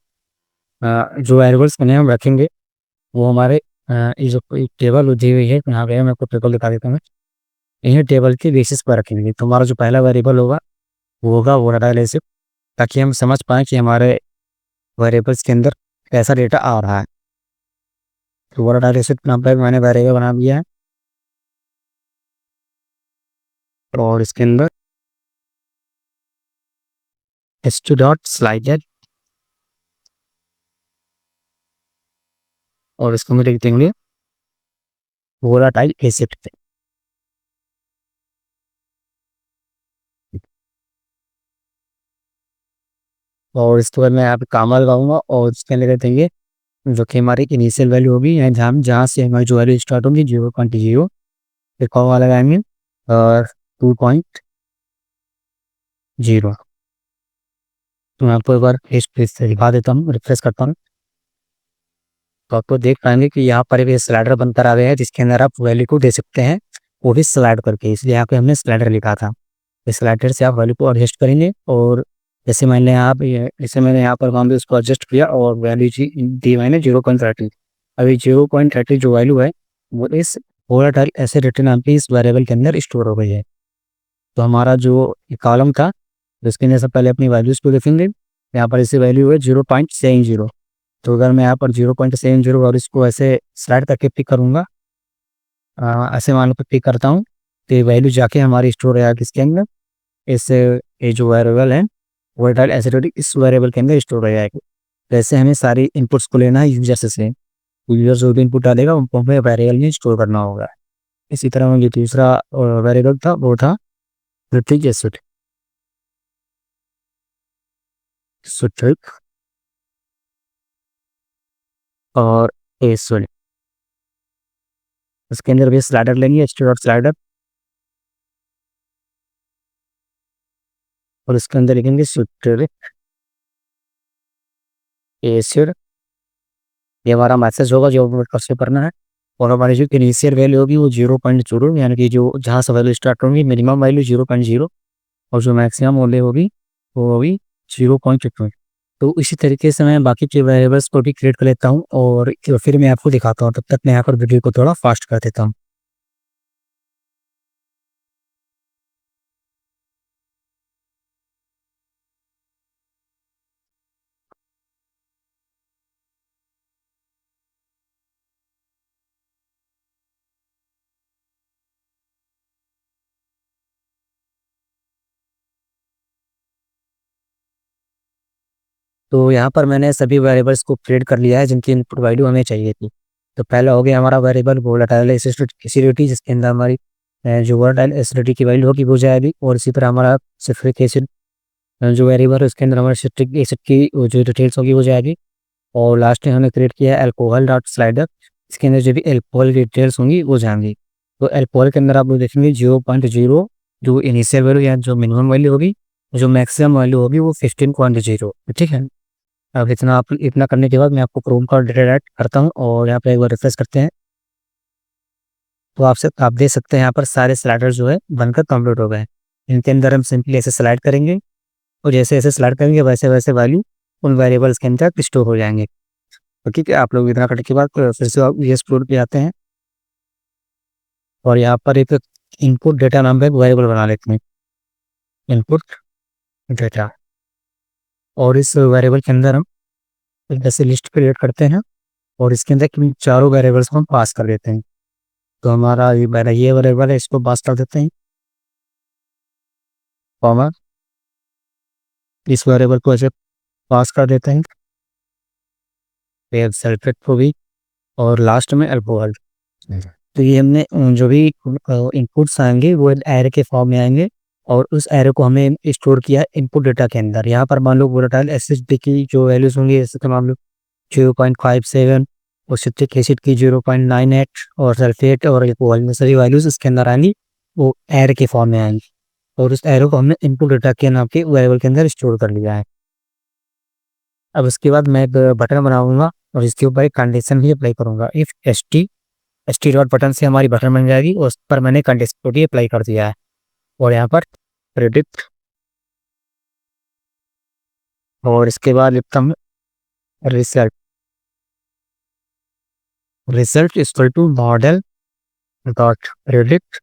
जो वेरिएबल्स मैंने हम रखेंगे वो हमारे ये जो एक टेबल दी हुई है यहाँ पे, मैं आपको टेबल दिखा देता हूँ। इन्हें टेबल के बेसिस पर रखेंगे। तो हमारा जो पहला वेरिएबल होगा वो होगा वो डाटा रिलेशन, ताकि हम समझ पाएँ कि हमारे वेरिएबल्स के अंदर कैसा डेटा आ रहा है। तो वो डाटा रिलेशन नाम पर मैंने वेरिएबल बना दिया है, और इसके अंदर st डॉट स्लाइडर, और इसको हम लिख देंगे वोलाटाइल एसिड। और इसके बाद मैं यहाँ पे कामा लगाऊंगा, और इसके अंदर देंगे जो कि हमारी इनिशियल वैल्यू होगी, या जहाँ से हमारी जो वैल्यू स्टार्ट होगी 0.0 लिखा हुआ लगाएंगे, और 2.0। तो मैं आपको एक बार इस पेज से दिखा देता हूँ, रिफ्रेश करता हूँ, तो आपको देख पाएंगे कि यहाँ पर एक स्लाइडर बनकर आ गया है, जिसके अंदर आप वैल्यू को दे सकते हैं, वो भी स्लाइड करके। इसलिए यहाँ पे हमने स्लाइडर लिखा था। इस स्लाइडर से आप वैल्यू को एडजस्ट करेंगे, और जैसे मैंने जैसे मैंने यहाँ पर वहाँ भी उसको एडजस्ट किया, और वैल्यू दी मैंने 0.30। अभी 0.30 जो वैल्यू है वो इस वोलाटाइल एसिड रिटर्न नाम के इस वेरिएबल के अंदर स्टोर हो गई है। तो हमारा जो कॉलम था, इसके अंदर से पहले अपनी वैल्यूज को देखेंगे। यहाँ पर इसी वैल्यू है 0.70। तो अगर मैं यहाँ पर 0.70 और इसको ऐसे स्लाइड करके पिक करूँगा, ऐसे मान लो पिक करता हूँ, तो ये वैल्यू जाके हमारी स्टोर है किसके अंदर, इस ये जो वेरिएबल है वोलेटाइल एसिड इस वेरिएबल के अंदर स्टोर हो जाएगी। तो ऐसे हमें सारी इनपुट्स को लेना है यूजर से। यूजर जो भी इनपुट डालेगा उनको हमें वेरिएबल में स्टोर करना होगा। इसी तरह ये दूसरा वेरिएबल था, वो था सिट्रिक एसिड, सिट्रिक और एसिड। उसके अंदर भी स्लाइडर लेंगे, स्टोर स्लाइडर, और उसके अंदर लिखेंगे सिट्रिक एसिड। ये हमारा मैसेज होगा जो हमें कैसे करना है। और हमारी जो इनिशियल वैल्यू होगी वो 0.0, यानी कि जो जहाँ से वैल्यू स्टार्ट होगी मिनिमम वैल्यू 0.0, और जो मैक्सिमम वैल्यू होगी वो होगी 0.2। तो इसी तरीके से मैं बाकी के वेरिएबल्स को भी क्रिएट कर लेता हूँ, और फिर मैं आपको दिखाता हूँ। तब तक मैं यहाँ पर वीडियो को थोड़ा फास्ट कर देता हूँ। तो यहाँ पर मैंने सभी वेरिएबल्स को क्रिएट कर लिया है जिनकी इनपुट वैल्यू हमें चाहिए थी। तो पहला हो गया हमारा वेरिएबल वोलेटाइल एसिडिटी, जिसके अंदर हमारी जो वोलेटाइल एसिडिटी की वैल्यू होगी वो जाएगी। और इसी तरह हमारा सल्फ्यूरिक एसिड जो वेरिएबल है उसके अंदर हमारे सिट्रिक एसिड की जो डिटेल्स होगी वो जाएगी। और लास्ट में हमने क्रिएट किया है अल्कोहल डॉट स्लाइडर, इसके अंदर जो भी अल्कोहल की डिटेल्स होंगी वो जाएंगी। तो अल्कोहल के अंदर आप लोग देखेंगे 0.0 जो इनिशियल वैल्यू या जो मिनिमम वैल्यू होगी, जो मैक्सिमम वैल्यू होगी वो 15.0, ठीक है। अब इतना करने के बाद मैं आपको क्रोम का डेटा ऐड करता हूँ और यहाँ पे एक बार रिफ्रेश करते हैं, तो आप देख सकते हैं यहाँ पर सारे स्लाइडर जो है बनकर कंप्लीट हो गए हैं। इनके अंदर हम सिंपली ऐसे स्लाइड करेंगे और जैसे जैसे स्लाइड करेंगे वैसे वैसे वैल्यू उन वेरिएबल्स के अंदर स्टोर हो जाएंगे। तो ठीक है, आप लोग इतना करने के बाद फिर से आप ये एक्सप्लोर पे आते हैं और यहाँ पर एक इनपुट डेटा नाम का एक वेरिएबल बना लेते हैं, इनपुट डेटा। और इस वेरिएबल के अंदर हम एक ऐसे लिस्ट क्रिएट करते हैं और इसके अंदर इन चारों वेरिएबल्स को हम पास कर देते हैं। तो हमारा ये वेरिएबल है, इसको पास कर देते हैं, कॉमा इस वेरिएबल को ऐसे पास कर देते हैं, फिर सल्फेट को भी, और लास्ट में अल्कोहल। तो ये हमने जो भी इनपुट्स आएंगे वो एरे के फॉर्म में आएंगे और उस एरे को हमें स्टोर किया इनपुट डेटा के अंदर। यहाँ पर मान लो वोलेटाइल एसिड की जो वैल्यूज होंगी, जैसे मान लो 0.57 और सिट्रिक एसिड की 0.98 और सल्फेट और अल्कोहल में सभी वैल्यूज इसके अंदर आएंगी, वो एरे के फॉर्म में आएंगी और उस एरे को हमने इनपुट डेटा के नाम के वेरिएबल के अंदर स्टोर कर लिया है। अब उसके बाद मैं एक बटन बनाऊंगा और इसके ऊपर एक कंडीशन भी अप्लाई करूंगा, if S T dot button से हमारी बटन बन जाएगी और उस पर मैंने कंडीशन को भी अप्लाई कर दिया है। और यहाँ पर प्रेडिक्ट और इसके बाद लिखता हूँ result, result equal to model dot predict,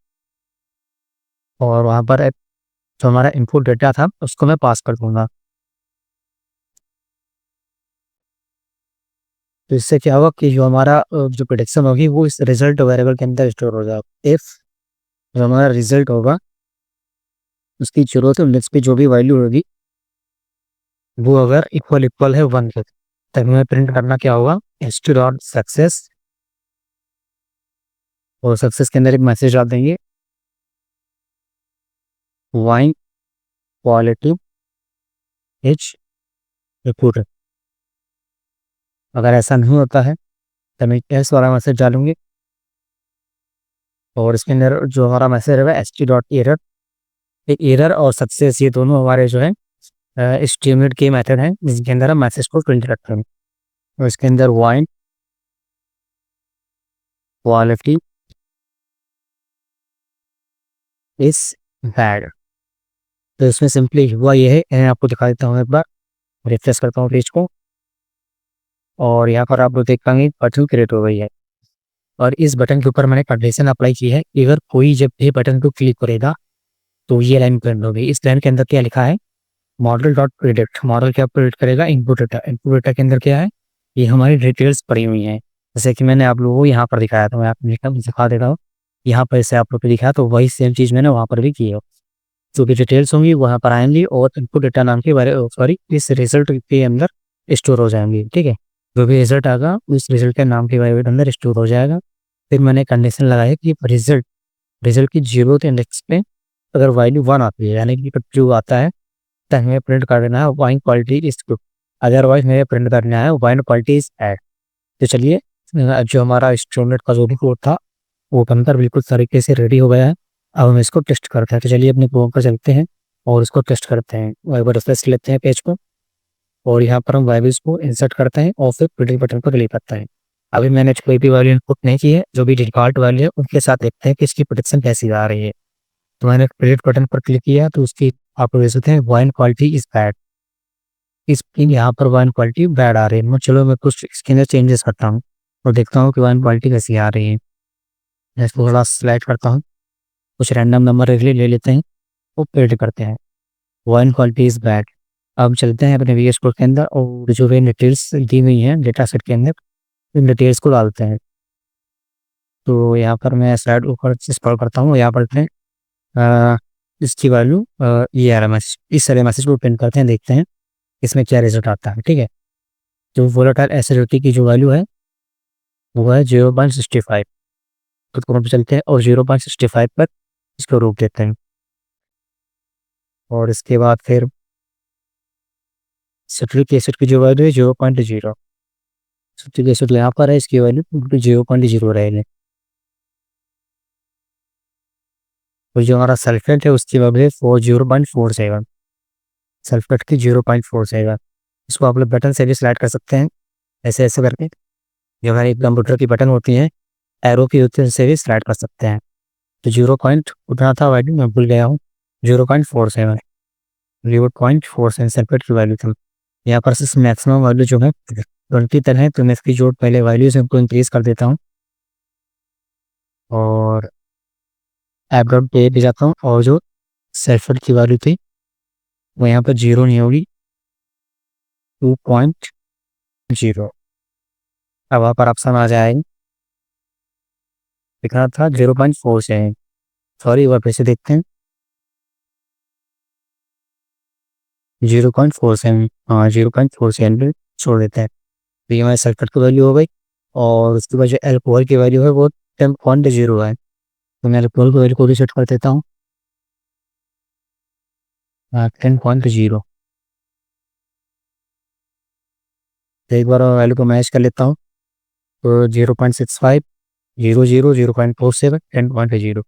और वहाँ पर जो हमारा इनपुट डेटा था उसको मैं पास कर दूंगा। तो इससे क्या होगा कि जो हमारा जो प्रेडिक्शन होगी वो इस रिजल्ट वेरिएबल के अंदर स्टोर हो जाएगा। इफ जो हमारा रिजल्ट होगा उसकी जरूरत है नेक्स्ट पे जो भी वैल्यू होगी वो अगर इक्वल है 1 के, तब हमें प्रिंट करना क्या होगा, एस टी डॉट सक्सेस, और सक्सेस के अंदर एक मैसेज डाल देंगे, वाइन क्वालिटी इज रिपोर्टेड। अगर ऐसा नहीं होता है तो मैं एस वाला मैसेज डालूंगी और इसके अंदर जो हमारा मैसेज रहेगा S T dot error. Error और सक्सेस ये दोनों हमारे जो है एस्टिमेट के मेथड हैं जिसके अंदर हम मैसेज को प्रिंट करते हैं। और इसके अंदर वाइन क्वालिटी इज बैड। तो इसमें सिंपली हुआ ये है, मैं आपको दिखा देता हूँ, एक बार रिफ्रेश करता हूँ पेज को और यहाँ पर आप लोग देख पाएंगे बटन क्रिएट हो गई है। और इस बटन के ऊपर मैंने कंडीशन अप्लाई की है कि अगर कोई जब भी बटन को क्लिक करेगा तो ये लाइन प्रिंट होगी। इस लाइन के अंदर क्या लिखा है, मॉडल डॉट प्रिडिक्ट, मॉडल क्या प्रिडिक्ट करेगा, इनपुट डेटा। इनपुट डेटा के अंदर क्या है, ये हमारी डिटेल्स पड़ी हुई हैं, जैसे कि मैंने आप लोगों को यहाँ पर दिखाया था, मैं आपको दिखा देता हूँ। यहाँ पर इसे आप लोग को दिखाया तो वही सेम चीज़ मैंने वहाँ पर भी की है। जो भी डिटेल्स होंगी वहाँ पर आएंगी और इनपुट डेटा नाम के बारे सॉरी इस रिजल्ट के अंदर स्टोर हो जाएंगी। ठीक है, जो भी रिजल्ट आएगा उस रिजल्ट के नाम के बारे के अंदर स्टोर हो जाएगा। फिर मैंने कंडीशन लगाया कि रिजल्ट की 0th इंडेक्स पे अगर वैल्यू 1 आती है, यानी कि जो आता है तो हमें प्रिंट कर देना है wine quality is good, otherwise हमें प्रिंट करना है वाइन क्वालिटी इज बैड। तो चलिए जो हमारा स्टूडेंट का जो भी कोड था वो बनकर बिल्कुल तरीके से रेडी हो गया है। अब हम इसको टेस्ट करते हैं। तो चलिए अपने प्रोग्राम पर चलते हैं और इसको टेस्ट करते हैं। एक बार रिफ्रेश लेते हैं पेज को और यहाँ पर हम वेरिएबल्स को इंसर्ट करते हैं और फिर प्रिंट बटन पर क्लिक करते हैं। अभी मैंने कोई भी वैल्यू इनपुट नहीं की है, जो भी डिफॉल्ट वैल्यू है उनके साथ देखते हैं कि इसकी प्रोटेक्शन कैसी आ रही है। तो मैंने प्रिंट बटन पर क्लिक किया तो उसकी आप देख सकते हैं वाइन क्वालिटी इज बैड, इस यहाँ पर वाइन क्वालिटी बैड आ रही है। चलो मैं कुछ इसके अंदर चेंजेस करता हूँ और देखता हूँ कि वाइन क्वालिटी कैसी आ रही है। मैं इसको थोड़ा स्लाइड करता हूँ, कुछ रैंडम नंबर ले लेते हैं, वो प्रिंट करते हैं वाइन क्वालिटी इज बैड। अब चलते हैं अपने वीएस कोड के अंदर और जो भी डिटेल्स दी हुई हैं डेटा सेट के अंदर इन डिटेल्स को डालते हैं। तो यहाँ पर मैं स्लाइड ऊपर स्क्रॉल करता हूँ, यहाँ पर इसकी वैल्यू ये आ रहा मैसेज, इस सारे मैसेज को प्रिंट करते हैं, देखते हैं इसमें क्या रिजल्ट आता है। ठीक है, जो वोलेटाइल एसिडिटी की जो वैल्यू है वो है 0.65। तो तुरंत चलते हैं और 0.65 पर इसको रोक देते हैं और इसके बाद फिर सिट्रिक एसिड की जो वैल्यू है 0.0, सिट्रिक एसिड यहाँ पर है, इसकी वैल्यू 0.0 रहेगी। और जो हमारा सल्फेट है उसकी वैल्यू है 0.47, सल्फेट की 0.47। इसको आप लोग बटन से भी स्लाइड कर सकते हैं, ऐसे ऐसे करके। जो हमारी कंप्यूटर की बटन होती है, एरो की होती है, उससे भी स्लाइड कर सकते हैं। तो 0 पॉइंट उतना था वैल्यू, मैं भूल गया हूँ, 0.47, 0.47 सेपरेट की वैल्यू थी। यहाँ पर सिर्फ मैक्सिमम वैल्यू जो है 20 तक है, तो मैं इसकी जो पहले वैल्यूज है उनको इंक्रीज कर देता हूँ और एब्रॉड पे भी जाता हूँ, और जो सेल्फर की वैल्यू थी वो यहाँ पर 0 नहीं होगी, 2.0। अब वहाँ पर ऑप्शन आ जाएगी, लिखा था 0.47, सॉरी वह फिर से देखते हैं, 0.47, हाँ 0.47 पे छोड़ देते हैं। तो ये हमारे सर्किट की वैल्यू हो गई। और उसके बाद जो एल्कोहल की वैल्यू है वो 10.0 है, तो मैं एल्कोहल की वैल्यू को रीसेट कर देता हूँ, 10.0। तो एक बार वैल्यू को मैच कर लेता हूँ, तो 0.65, 00, 0.47, 10.0,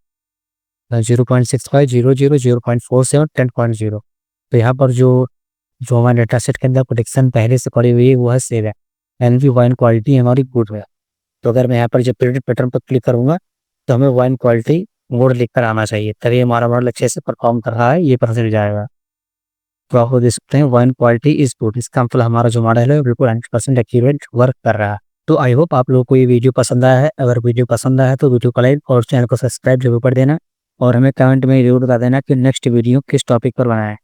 0.65, 00, 0.47, 10.0। तो यहाँ पर जो जो हमारे डेटा सेट के अंदर प्रोटेक्शन पहले से पड़ी हुई है वो है सेव है, एन वी वाइन क्वालिटी हमारी गुड है। तो अगर मैं यहाँ पर जब प्रिंटेड पैटर्न पर क्लिक करूँगा तो हमें वाइन क्वालिटी मोड लिख कर आना चाहिए, तभी हमारा मॉडल अच्छे से परफॉर्म कर रहा है ये पता चल जाएगा। तो आप देख सकते हैं वाइन क्वालिटी इज गुड, इसका मतलब हमारा जो मॉडल है वो बिल्कुल 100% एक्यूरेट वर्क कर रहा है। तो आई होप आप लोगों को ये वीडियो पसंद आया है। अगर वीडियो पसंद आया है तो वीडियो को लाइक और चैनल को सब्सक्राइब जरूर कर देना, और हमें कमेंट में जरूर बता देना कि नेक्स्ट वीडियो किस टॉपिक पर बनाएं।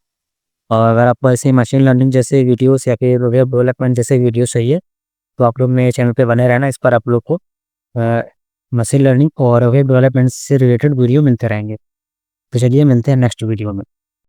और अगर आपको ऐसे मशीन लर्निंग जैसे वीडियोस या फिर वेब डेवलपमेंट जैसे वीडियो चाहिए तो आप लोग मेरे चैनल पे बने रहना, इस पर आप लोग को मशीन लर्निंग और वेब डेवलपमेंट से रिलेटेड वीडियो मिलते रहेंगे। तो चलिए मिलते हैं नेक्स्ट वीडियो में।